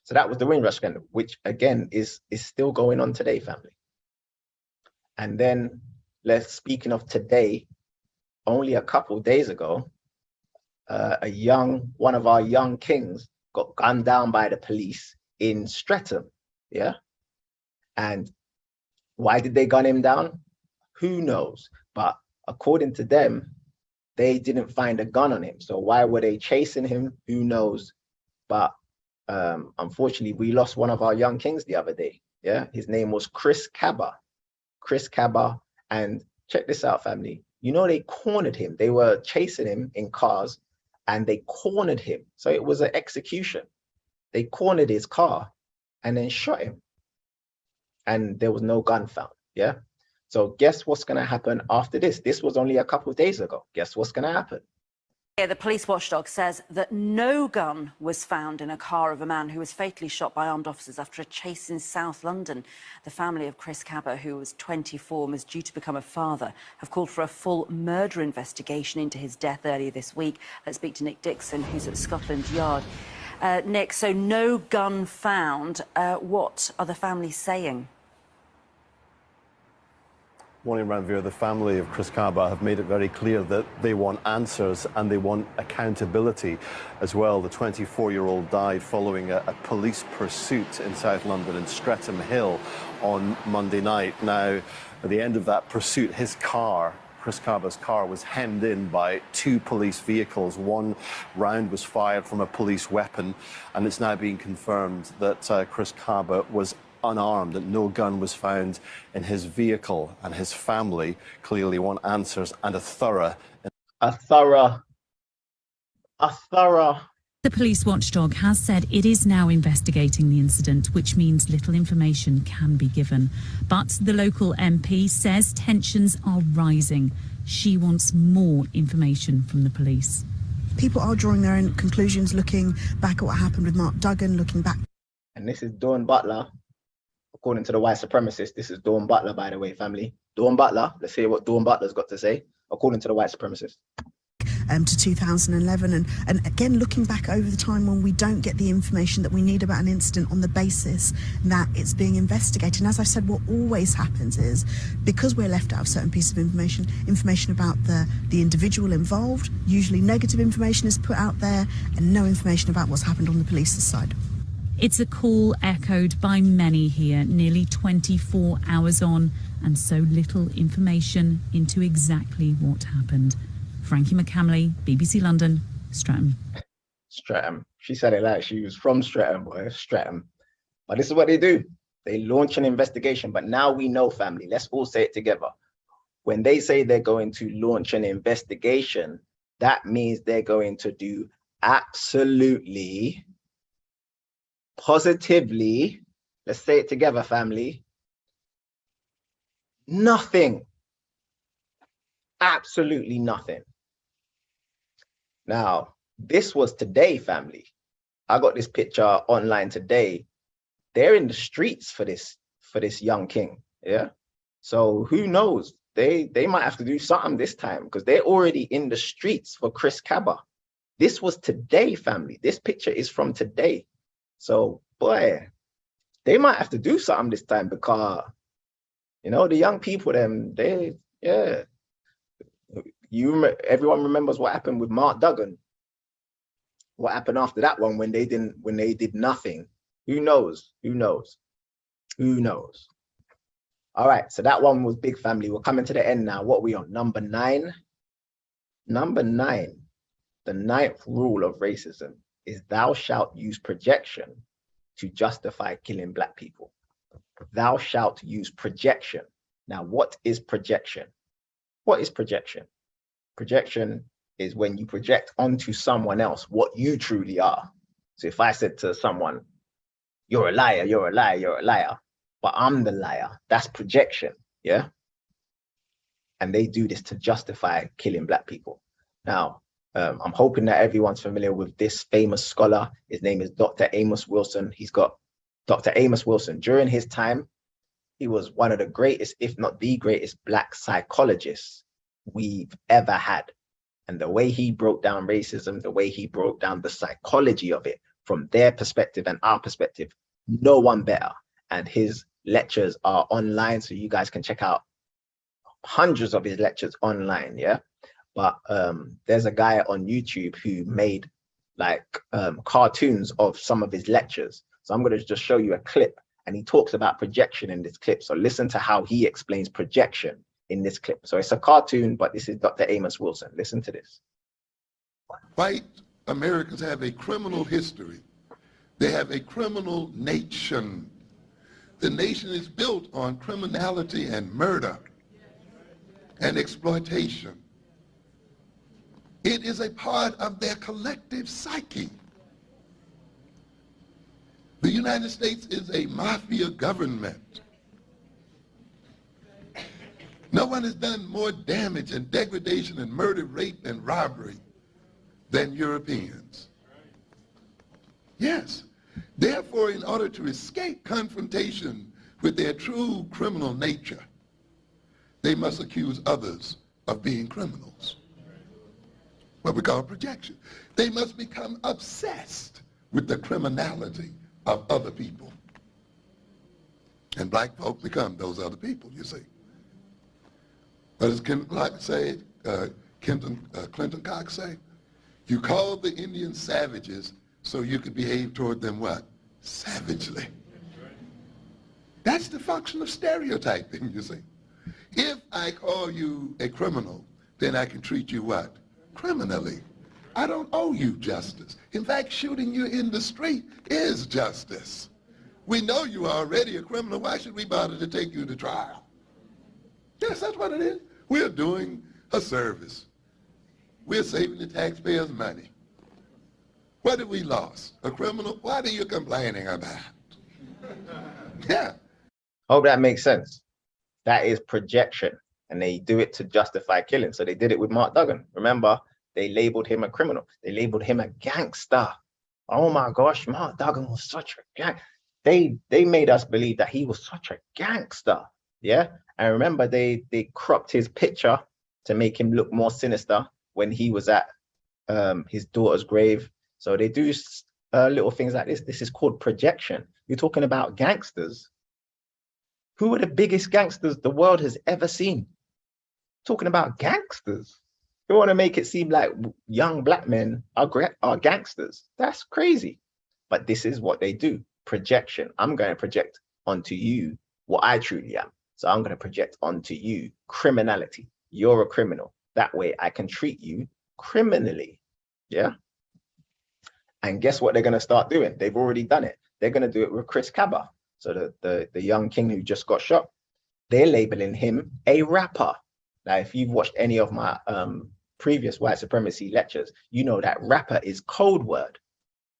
So that was the Windrush scandal, which again is still going on today, family. And then speaking of today, only a couple days ago, one of our young kings got gunned down by the police in Streatham. Yeah. And why did they gun him down? Who knows? But according to them, they didn't find a gun on him. So why were they chasing him? Who knows? But unfortunately, we lost one of our young kings the other day. Yeah, his name was Chris Cabba. Chris Cabba. And check this out, family. You know, they cornered him. They were chasing him in cars and they cornered him. So it was an execution. They cornered his car and then shot him. And there was no gun found. Yeah. So guess what's going to happen after this? This was only a couple of days ago. Guess what's going to happen? The police watchdog says that no gun was found in a car of a man who was fatally shot by armed officers after a chase in South London. The family of Chris Cabba, who was 24 and was due to become a father, have called for a full murder investigation into his death earlier this week. Let's speak to Nick Dixon, who's at Scotland Yard. Nick, so no gun found. What are the family saying? Morning, Ranveer. The family of Chris Cabba have made it very clear that they want answers and they want accountability as well. The 24-year-old died following a police pursuit in South London in Streatham Hill on Monday night. Now, at the end of that pursuit, his car, Chris Cabba's car, was hemmed in by two police vehicles. One round was fired from a police weapon, and it's now being confirmed that Chris Cabba was unarmed, that no gun was found in his vehicle, and his family clearly want answers and a thorough. The police watchdog has said it is now investigating the incident, which means little information can be given. But the local MP says tensions are rising. She wants more information from the police. People are drawing their own conclusions, looking back at what happened with Mark Duggan, looking back. And this is Dawn Butler. According to the white supremacist, this is Dawn Butler, by the way, family. Dawn Butler, let's hear what Dawn Butler's got to say, according to the white supremacist. to 2011. And again, looking back over the time when we don't get the information that we need about an incident on the basis that it's being investigated. And as I said, what always happens is, because we're left out of certain pieces of information about the individual involved, usually negative information is put out there and no information about what's happened on the police's side. It's a call echoed by many here, nearly 24 hours on, and so little information into exactly what happened. Frankie McCamley, BBC London, Streatham. Streatham. She said it like she was from Streatham, boy, Streatham. But this is what they do. They launch an investigation, but now we know, family, let's all say it together. When they say they're going to launch an investigation, that means they're going to do absolutely, positively, let's say it together, family, nothing. Absolutely nothing. Now, this was today, family. I got this picture online today. They're in the streets for this young king, yeah? So who knows? They might have to do something this time, because they're already in the streets for Chris Kaba. This was today, family. This picture is from today. So, boy, they might have to do something this time, because, you know, the young people, everyone remembers what happened with Mark Duggan. What happened after that one when they did nothing? Who knows? Who knows? Who knows? All right, so that one was big, family. We're coming to the end now. What are we on? Number 9. Number 9, the 9th rule of racism is thou shalt use projection to justify killing Black people. Thou shalt use projection. Now, what is projection? What is projection? Projection is when you project onto someone else what you truly are. So if I said to someone, you're a liar, you're a liar, you're a liar, but I'm the liar, that's projection, yeah? And they do this to justify killing Black people. Now, I'm hoping that everyone's familiar with this famous scholar. His name is Dr. Amos Wilson. He's got Dr. Amos Wilson. During his time, he was one of the greatest, if not the greatest, Black psychologists we've ever had. And the way he broke down racism, the way he broke down the psychology of it from their perspective and our perspective, no one better. And his lectures are online, so you guys can check out hundreds of his lectures online, yeah? But there's a guy on YouTube who made like cartoons of some of his lectures. So I'm going to just show you a clip, and he talks about projection in this clip. So listen to how he explains projection in this clip. So it's a cartoon, but this is Dr. Amos Wilson. Listen to this. White Americans have a criminal history. They have a criminal nation. The nation is built on criminality and murder and exploitation. It is a part of their collective psyche. The United States is a mafia government. No one has done more damage and degradation and murder, rape, and robbery than Europeans. Yes. Therefore, in order to escape confrontation with their true criminal nature, they must accuse others of being criminals. What we call projection. They must become obsessed with the criminality of other people. And Black folk become those other people, you see. But as Clinton Cox say, you called the Indians savages so you could behave toward them what? Savagely. That's the function of stereotyping, you see. If I call you a criminal, then I can treat you what? Criminally. I don't owe you justice. In fact, shooting you in the street is justice. We know you are already a criminal. Why should we bother to take you to trial? Yes, that's what it is. We're doing a service. We're saving the taxpayers' money. What have we lost? A criminal? What are you complaining about? Yeah. Hope that makes sense. That is projection, and they do it to justify killing. So they did it with Mark Duggan. Remember, they labeled him a criminal. They labeled him a gangster. Oh my gosh, Mark Duggan was such a gang. They made us believe that he was such a gangster. Yeah. And remember, they cropped his picture to make him look more sinister when he was at his daughter's grave. So they do little things like this. This is called projection. You're talking about gangsters. Who are the biggest gangsters the world has ever seen? Talking about gangsters. You want to make it seem like young black men are gangsters. That's crazy. But this is what they do. Projection. I'm going to project onto you what I truly am. So I'm going to project onto you criminality. You're a criminal. That way I can treat you criminally. Yeah. And guess what they're going to start doing? They've already done it. They're going to do it with Chris Kaba. So the young king who just got shot, they're labeling him a rapper. Now, if you've watched any of my previous white supremacy lectures, you know that rapper is code word.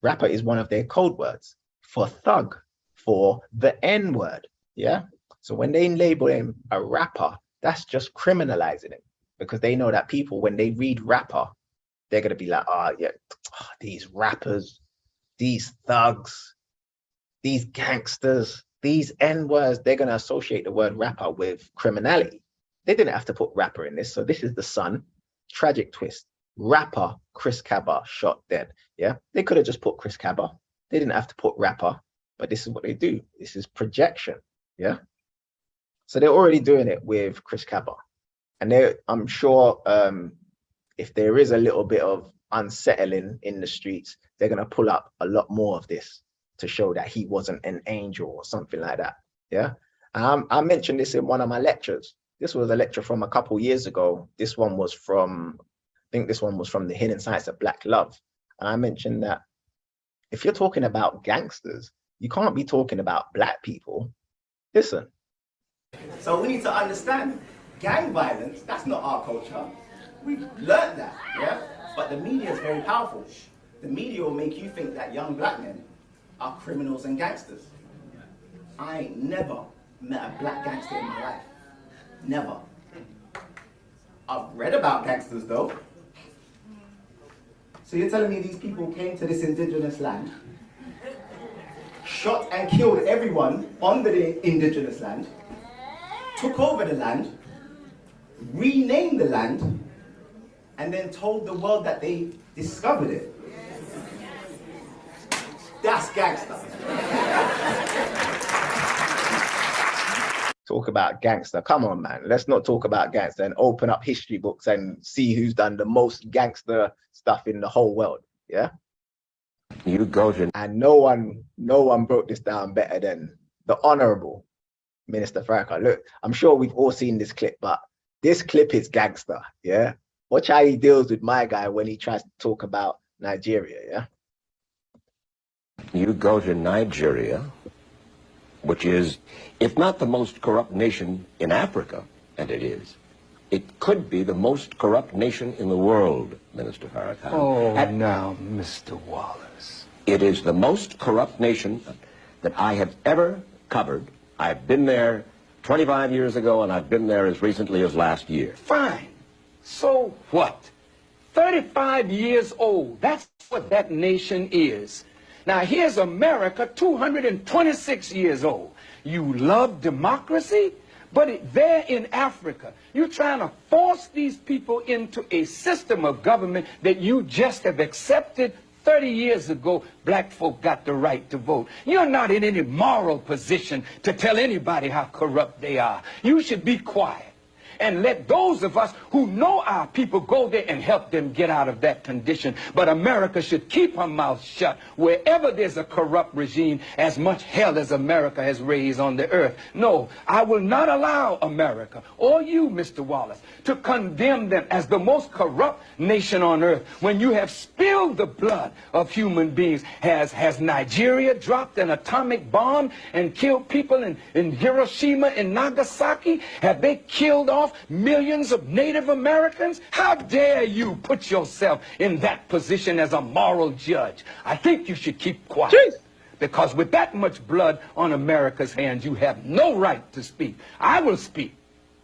Rapper is one of their code words for thug, for the N word. Yeah. So when they label him a rapper, that's just criminalizing him, because they know that people, when they read rapper, they're going to be like, oh, yeah, these rappers, these thugs, these gangsters, these N words, they're going to associate the word rapper with criminality. They didn't have to put rapper in this. So this is the Sun. Tragic twist. Rapper Chris Kaba shot dead. Yeah, they could have just put Chris Kaba. They didn't have to put rapper, but this is what they do. This is projection. Yeah. So they're already doing it with Chris Kaba. And I'm sure if there is a little bit of unsettling in the streets, they're going to pull up a lot more of this to show that he wasn't an angel or something like that. Yeah. I mentioned this in one of my lectures. This was a lecture from a couple years ago. This one was from, I think this one was from the Hidden Sides of Black Love. And I mentioned that if you're talking about gangsters, you can't be talking about black people. Listen. So we need to understand gang violence, that's not our culture. We've learned that, yeah? But the media is very powerful. The media will make you think that young black men are criminals and gangsters. I ain't never met a black gangster in my life. Never. I've read about gangsters though. So you're telling me these people came to this indigenous land, shot and killed everyone on the indigenous land, took over the land, renamed the land, and then told the world that they discovered it? That's gangster. Talk about gangster. Come on, man. Let's not talk about gangster and open up history books and see who's done the most gangster stuff in the whole world. Yeah. You go to. And no one broke this down better than the Honorable Minister Farrakhan. Look, I'm sure we've all seen this clip, but this clip is gangster. Yeah. Watch how he deals with my guy when he tries to talk about Nigeria. Yeah. You go to Nigeria, which is, if not the most corrupt nation in Africa, and it is, it could be the most corrupt nation in the world, Minister Farrakhan. Oh, now, Mr. Wallace. It is the most corrupt nation that I have ever covered. I've been there 25 years ago, and I've been there as recently as last year. Fine. So what? 35 years old. That's what that nation is. Now, here's America, 226 years old. You love democracy, but there in Africa, you're trying to force these people into a system of government that you just have accepted. 30 years ago, black folk got the right to vote. You're not in any moral position to tell anybody how corrupt they are. You should be quiet and let those of us who know our people go there and help them get out of that condition. But America should keep her mouth shut wherever there's a corrupt regime, as much hell as America has raised on the earth. No, I will not allow America, or you, Mr. Wallace, to condemn them as the most corrupt nation on earth when you have spilled the blood of human beings. Has Nigeria dropped an atomic bomb and killed people in Hiroshima and Nagasaki? Have they killed off millions of Native Americans? How dare you put yourself in that position as a moral judge? I think you should keep quiet. Jeez. Because with that much blood on America's hands, you have no right to speak. I will speak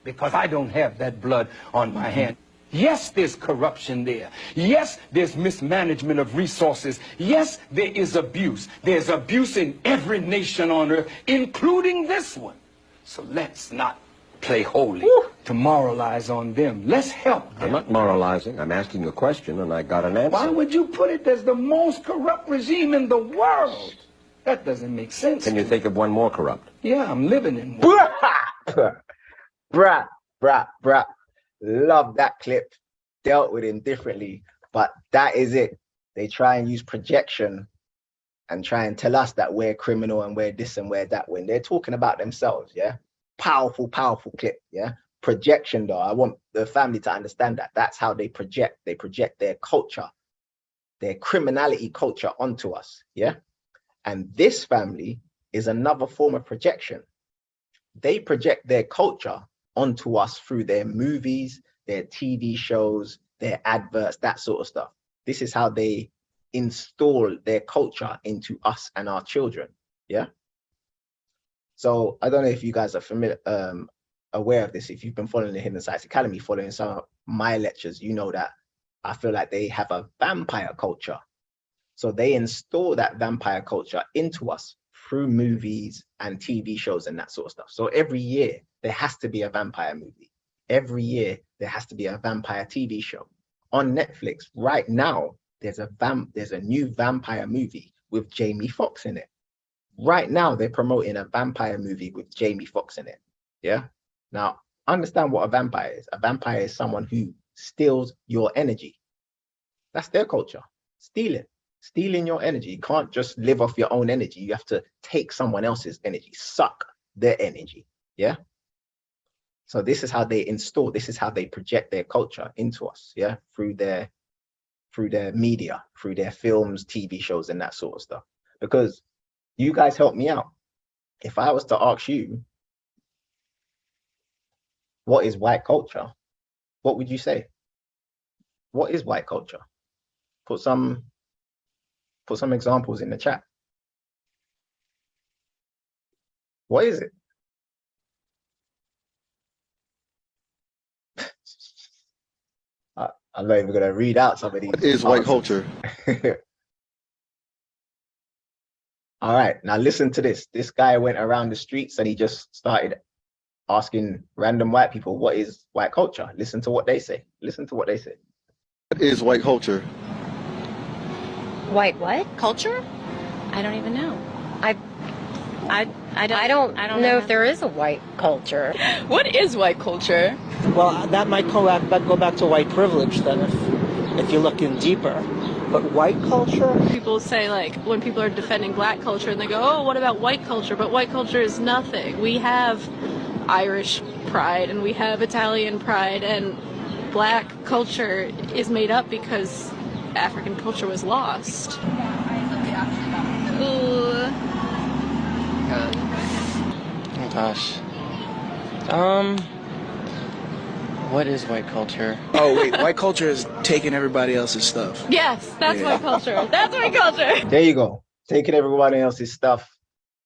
because I don't have that blood on my hand. Yes, there's corruption there. Yes, there's mismanagement of resources. Yes, there is abuse. There's abuse in every nation on earth, including this one. So let's not play holy. Woo. to moralize on them. Let's help them. I'm not moralizing. I'm asking a question, and I got an answer. Why would you put it as the most corrupt regime in the world? That doesn't make sense. Can you think of one more corrupt? Yeah, I'm living in one. Bruh. Love that clip. Dealt with him differently, but that is it. They try and use projection and try and tell us that we're criminal and we're this and we're that, when they're talking about themselves. Yeah, powerful clip. Yeah, projection though. I want the family to understand that that's how they project their culture, their criminality culture onto us. Yeah, and this family is another form of projection. They project their culture onto us through their movies, their TV shows, their adverts, that sort of stuff. This is how they install their culture into us and our children. Yeah. So I don't know if you guys are familiar, aware of this. If you've been following the Hidden Sites Academy, following some of my lectures, you know that I feel like they have a vampire culture. So they install that vampire culture into us through movies and TV shows and that sort of stuff. So every year there has to be a vampire movie. Every year there has to be a vampire TV show. On Netflix right now, there's a new vampire movie with Jamie Foxx in it. Right now they're promoting a vampire movie with Jamie Foxx in it. Yeah. Now understand what a vampire is. A vampire is someone who steals your energy. That's their culture. Stealing your energy. You can't just live off your own energy. You have to take someone else's energy, suck their energy. Yeah. So this is how they install, this is how they project their culture into us. Yeah. Through their media, through their films, TV shows, and that sort of stuff. Because you guys help me out. If I was to ask you, what is white culture? What would you say? What is white culture? Put some examples in the chat. What is it? I'm not even going to read out some of these. What is white culture? All right, now listen to this. This guy went around the streets and he just started asking random white people, what is white culture? Listen to what they say. Listen to what they say. What is white culture? White what? Culture? I don't even know. I don't know if there is a white culture. What is white culture? Well, that might go back to white privilege then, if you're looking deeper. But white culture? People say, like, when people are defending black culture, and they go, oh, what about white culture? But white culture is nothing. We have Irish pride, and we have Italian pride, and black culture is made up because African culture was lost. Ooh. Oh gosh. What is white culture? Oh wait, white culture is taking everybody else's stuff. Yes, that's white culture. That's white culture. There you go. Taking everybody else's stuff,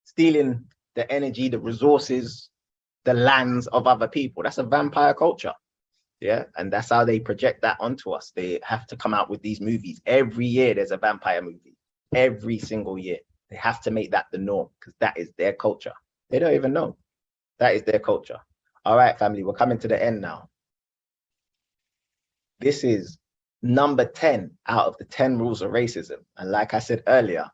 stealing the energy, the resources, the lands of other people. That's a vampire culture. Yeah, and that's how they project that onto us. They have to come out with these movies. Every year there's a vampire movie. Every single year. They have to make that the norm because that is their culture. They don't even know. That is their culture. All right, family, we're coming to the end now. This is number 10 out of the 10 rules of racism. And like I said earlier,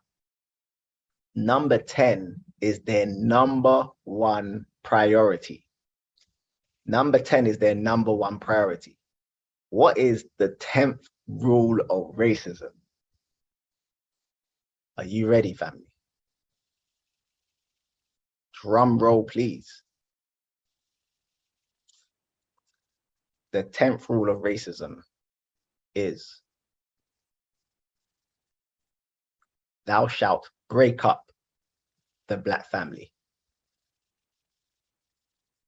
number 10 is their number one priority. Number 10 is their number one priority. What is the 10th rule of racism? Are you ready, family? Drum roll, please. The 10th rule of racism is thou shalt break up the black family.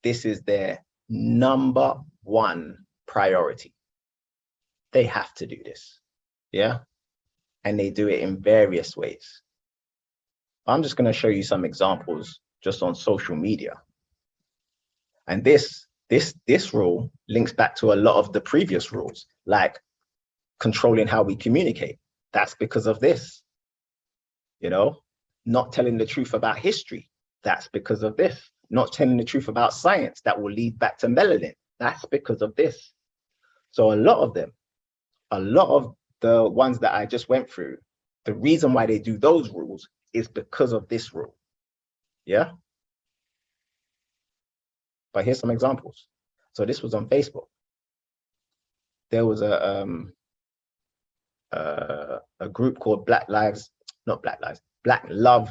This is their number one priority. They have to do this. Yeah. And they do it in various ways. I'm just going to show you some examples just on social media. And this rule links back to a lot of the previous rules, like controlling how we communicate. That's because of this. You know, not telling the truth about history. That's because of this. Not telling the truth about science. That will lead back to melanin. That's because of this. So a lot of the ones that I just went through, the reason why they do those rules is because of this rule. Yeah. But here's some examples. So this was on Facebook. There was a group called Black Love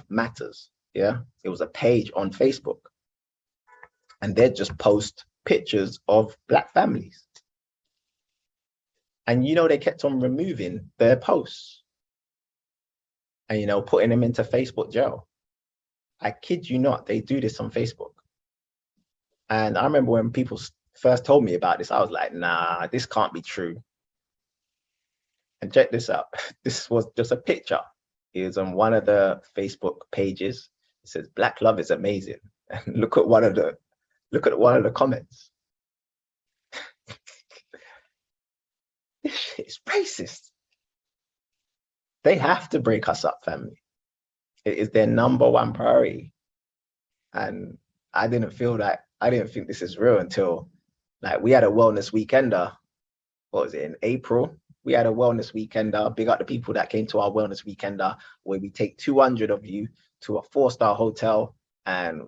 Matters. Yeah. It was a page on Facebook. And they'd just post pictures of Black families. And, you know, they kept on removing their posts and, you know, putting them into Facebook jail. I kid you not, they do this on Facebook. And I remember when people first told me about this, I was like, nah, this can't be true. And check this out. This was just a picture. It was on one of the Facebook pages. It says, Black love is amazing. And look at one of the comments. This shit is racist. They have to break us up, family. It is their #1 priority. And I didn't think this is real until, like, we had a wellness weekender. What was it, in April? We had a wellness weekender. Big up the people that came to our wellness weekender, where we take 200 of you to a 4-star hotel, and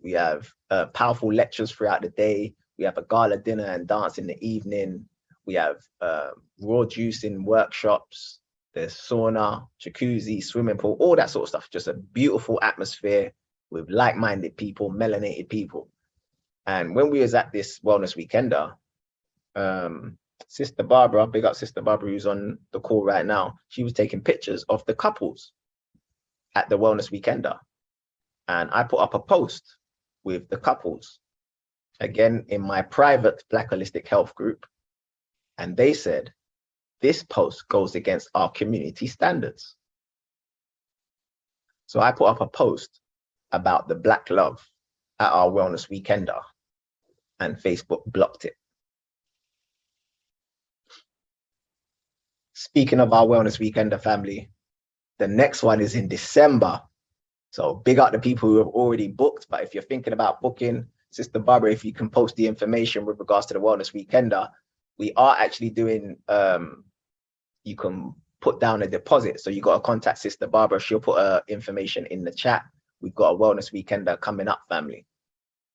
we have powerful lectures throughout the day. We have a gala dinner and dance in the evening. We have raw juicing workshops. There's sauna, jacuzzi, swimming pool, all that sort of stuff. Just a beautiful atmosphere with like-minded people, melanated people. And when we was at this wellness weekender, Sister Barbara, big up Sister Barbara, who's on the call right now, she was taking pictures of the couples at the wellness weekender. And I put up a post with the couples, again, in my private Black Holistic Health group. And they said, this post goes against our community standards. So I put up a post about the Black love at our wellness weekender, and Facebook blocked it. Speaking of our wellness weekender, family, the next one is in December. So big up the people who have already booked. But if you're thinking about booking, Sister Barbara, if you can post the information with regards to the wellness weekender, we are actually doing, you can put down a deposit. So you got to contact Sister Barbara. She'll put her information in the chat. We've got a wellness weekender coming up, family.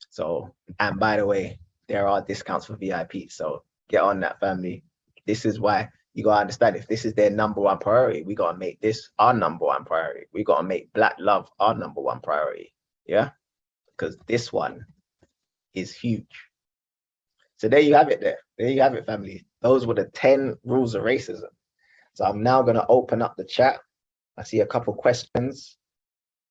So, and by the way, there are discounts for VIP. So get on that, family. This is why you got to understand, if this is their #1 priority, we got to make this our #1 priority. We got to make Black love our #1 priority. Yeah, because this one is huge. So there you have it there. There you have it, family. Those were the 10 rules of racism. So I'm now going to open up the chat. I see a couple questions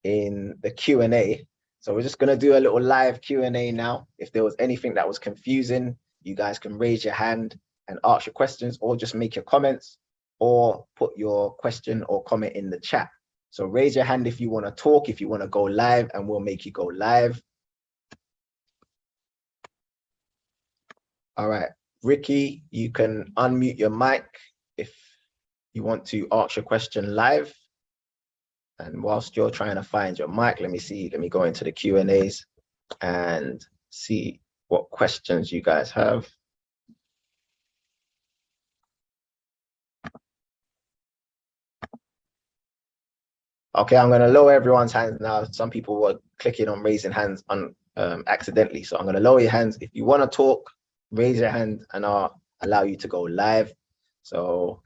in the Q&A. So we're just going to do a little live Q&A now. If there was anything that was confusing, you guys can raise your hand and ask your questions, or just make your comments, or put your question or comment in the chat. So raise your hand if you want to talk, if you want to go live, and we'll make you go live. All right, Ricky, you can unmute your mic if you want to ask your question live. And whilst you're trying to find your mic, let me go into the Q&As and see what questions you guys have. Okay, I'm going to lower everyone's hands now. Some people were clicking on raising hands accidentally. So I'm going to lower your hands. If you want to talk, raise your hand and I'll allow you to go live. So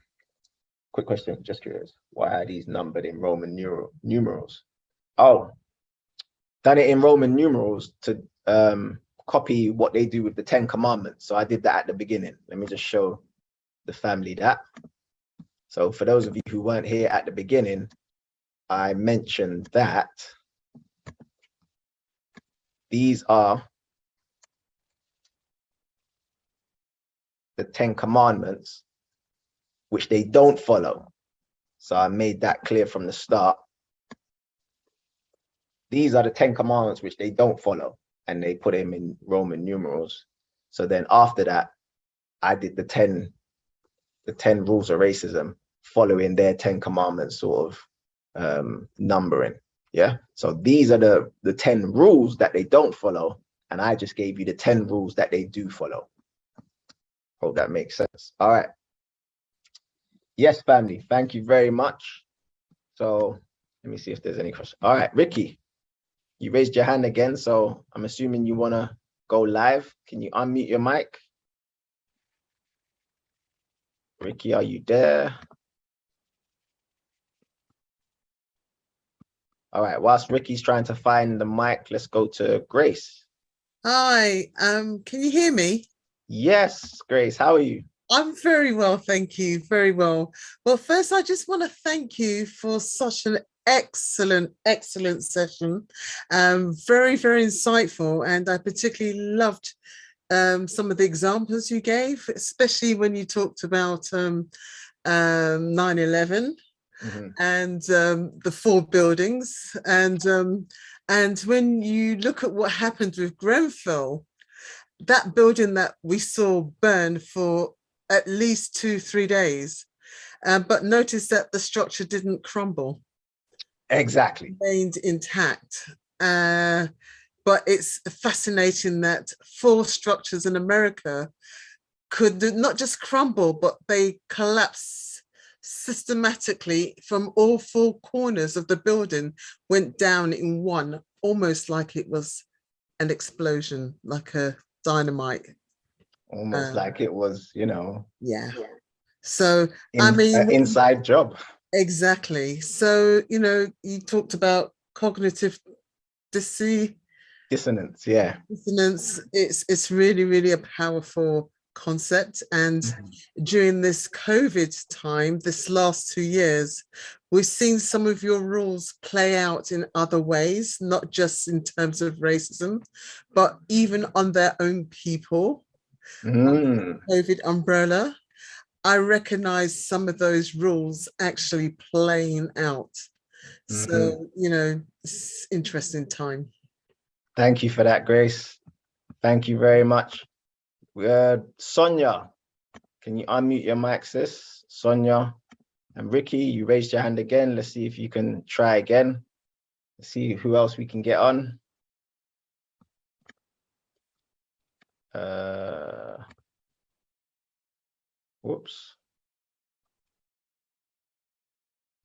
quick question, just curious. Why are these numbered in Roman numerals? Oh, done it in Roman numerals to copy what they do with the 10 commandments. So I did that at the beginning. Let me just show the family that. So for those of you who weren't here at the beginning, I mentioned that these are the 10 commandments, which they don't follow. So I made that clear from the start. These are the 10 commandments which they don't follow, and they put them in Roman numerals. So then after that, I did the 10 rules of racism, following their 10 commandments sort of numbering. Yeah, so these are the 10 rules that they don't follow, and I just gave you the 10 rules that they do follow. Hope that makes sense. All right. Yes, family. Thank you very much. So let me see if there's any questions. All right, Ricky, you raised your hand again, so I'm assuming you want to go live. Can you unmute your mic? Ricky, are you there? All right, whilst Ricky's trying to find the mic, let's go to Grace. Hi, can you hear me? Yes, Grace, how are you? I'm very well, thank you, very well. Well, first, I just want to thank you for such an excellent session. Very, very insightful, and I particularly loved some of the examples you gave, especially when you talked about 9/11. And the 4 buildings, and when you look at what happened with Grenfell, that building that we saw burn for at least 2-3 days, but notice that the structure didn't crumble. Exactly. Remained intact. But it's fascinating that 4 structures in America could not just crumble, but they collapse systematically from all 4 corners of the building, went down in one, almost like it was an explosion, like a dynamite. Almost like it was, you know. Yeah. So, I mean, an inside job. Exactly. So, you know, you talked about cognitive dissonance. Yeah. Dissonance. It's really, really a powerful concept. And during this COVID time, this last 2 years, we've seen some of your rules play out in other ways, not just in terms of racism, but even on their own people. COVID umbrella, I recognize some of those rules actually playing out. So, you know, it's interesting time. Thank you for that, Grace. Thank you very much. Sonia, can you unmute your mic, sis? Sonia and Ricky, you raised your hand again. Let's see if you can try again. Let's see who else we can get on. Whoops.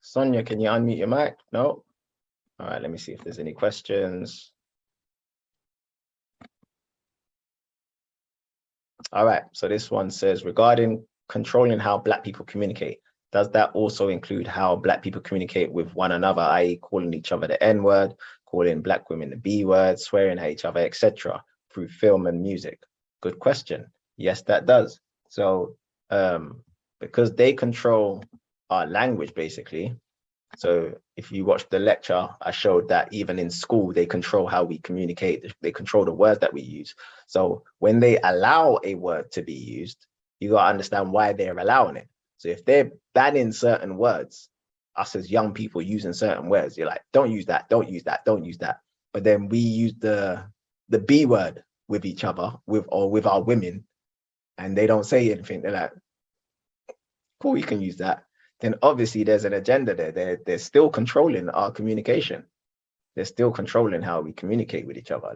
Sonia, can you unmute your mic? No? All right, let me see if there's any questions. All right, so this one says, regarding controlling how Black people communicate, does that also include how Black people communicate with one another, i.e. calling each other the N-word, calling Black women the B-word, swearing at each other, etc., through film and music? Good question. Yes, that does. So because they control our language, basically. So if you watch the lecture, I showed that even in school, they control how we communicate. They control the words that we use. So when they allow a word to be used, you got to understand why they're allowing it. So if they're banning certain words, us as young people using certain words, you're like, don't use that, don't use that, don't use that. But then we use the B word with each other, with our women, and they don't say anything. They're like, cool, you can use that. Then obviously there's an agenda there. They're still controlling our communication. They're still controlling how we communicate with each other.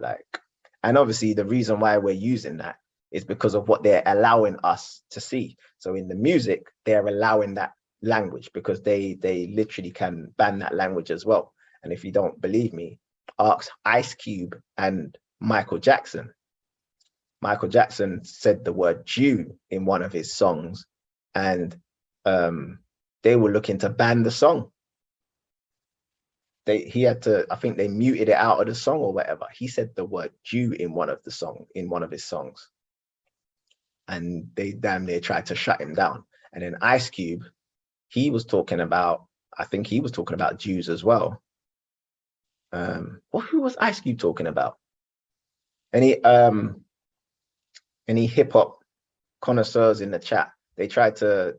And obviously the reason why we're using that is because of what they're allowing us to see. So in the music, they're allowing that language because they literally can ban that language as well. And if you don't believe me, ask Ice Cube and Michael Jackson. Michael Jackson said the word Jew in one of his songs, and they were looking to ban the song. He had to, I think they muted it out of the song or whatever. He said the word Jew in one of his songs. And they damn near tried to shut him down. And then Ice Cube, he was talking about, I think he was talking about Jews as well. Who was Ice Cube talking about? Any hip hop connoisseurs in the chat, they tried to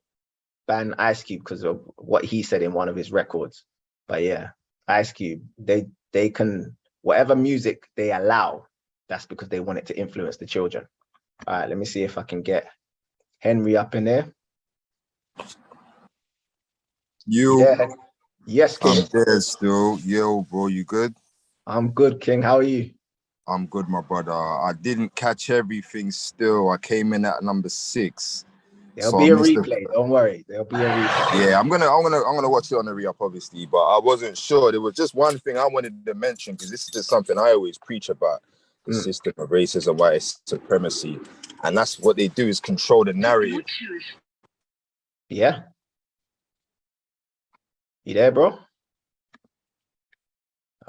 ban Ice Cube because of what he said in one of his records. But yeah, Ice Cube, they can, whatever music they allow, that's because they want it to influence the children. All right, let me see if I can get Henry up in there. Yeah. Yes, King. I'm there still. Yo, bro, you good? I'm good, King. How are you? I'm good, my brother. I didn't catch everything still. I came in at number 6. There'll be a replay. Don't worry. There'll be a replay. Yeah, I'm gonna watch it on the re-up, obviously, but I wasn't sure. There was just one thing I wanted to mention, because this is just something I always preach about: the system of racism, white supremacy, and that's what they do, is control the narrative. Yeah. You there, bro?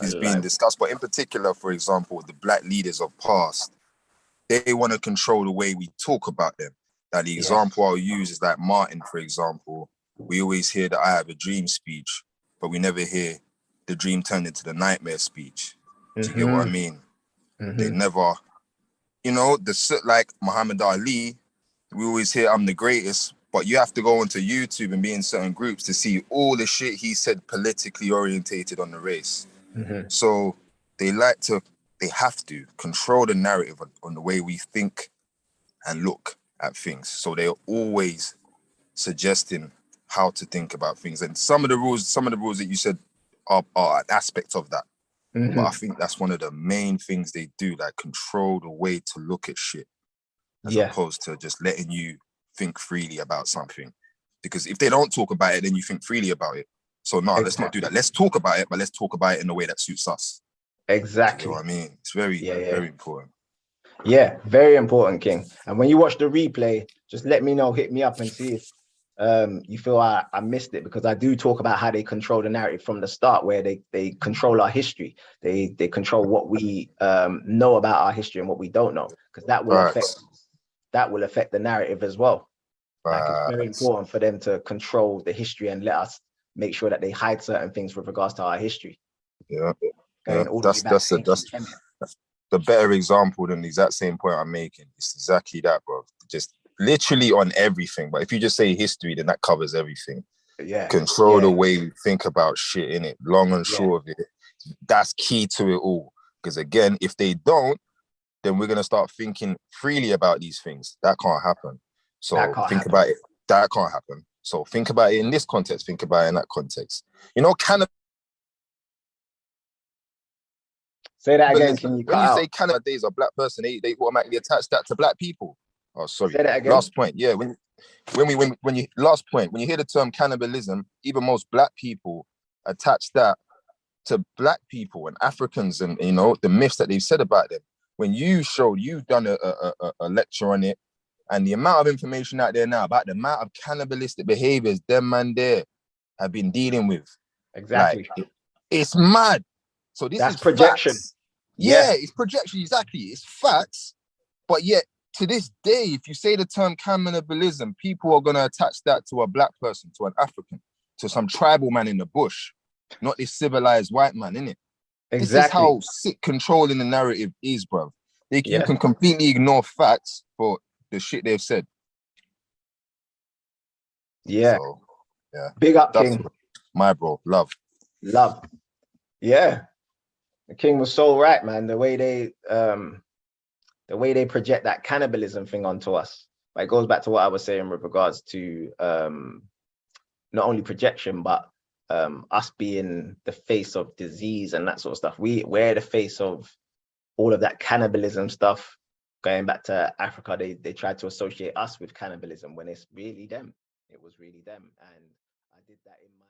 Is being discussed, but in particular, for example, the black leaders of past, they want to control the way we talk about them. Now, the example I'll use is like Martin, for example. We always hear the "I have a dream" speech, but we never hear the dream turned into the nightmare speech. Do you get what I mean? They never, you know, like Muhammad Ali, we always hear "I'm the greatest," but you have to go onto YouTube and be in certain groups to see all the shit he said politically orientated on the race. So they have to control the narrative on the way we think and look at things. So they're always suggesting how to think about things. And some of the rules that you said are an aspect of that. But I think that's one of the main things they do, like control the way to look at shit, as opposed to just letting you think freely about something. Because if they don't talk about it, then you think freely about it. So no, let's not do that. Let's talk about it, but let's talk about it in a way that suits us. Exactly. You know what I mean? It's very, very important. Yeah, very important, King. And when you watch the replay, just let me know, hit me up and see if you feel I missed it, because I do talk about how they control the narrative from the start, where they control our history. They control what we know about our history and what we don't know, because that will affect the narrative as well. Like, it's very important for them to control the history and let us make sure that they hide certain things with regards to our history. Yeah, that's the better example than the exact same point I'm making. It's exactly that, bro. Just literally on everything. But if you just say history, then that covers everything. Yeah. Control the way we think about shit, innit? Long and short of it. That's key to it all. Because again, if they don't, then we're gonna start thinking freely about these things. That can't happen. So think about it. That can't happen. So think about it in this context. Think about it in that context. You know, say that again. Can you when you say Canada days a black person, they automatically attach that to black people. Oh, sorry. Say that again. Last point. Yeah. When you last point, when you hear the term cannibalism, even most black people attach that to black people and Africans, and you know the myths that they've said about them. When you've done a lecture on it, and the amount of information out there now about the amount of cannibalistic behaviors them man there have been dealing with. Exactly. Like, it's mad. So that's projection. Facts. Yeah, it's projection, exactly. It's facts. But yet, to this day, if you say the term cannibalism, people are going to attach that to a black person, to an African, to some tribal man in the bush, not this civilized white man, innit? Exactly. This is how sick controlling the narrative is, bro. You can completely ignore facts for the shit they've said. Yeah. So, yeah. Big up, King. My bro, love. Yeah. The King was so right, man. The way they project that cannibalism thing onto us. It goes back to what I was saying with regards to not only projection, but us being the face of disease and that sort of stuff. We're the face of all of that cannibalism stuff. Going back to Africa, they tried to associate us with cannibalism when it's really them. It was really them. And I did that in my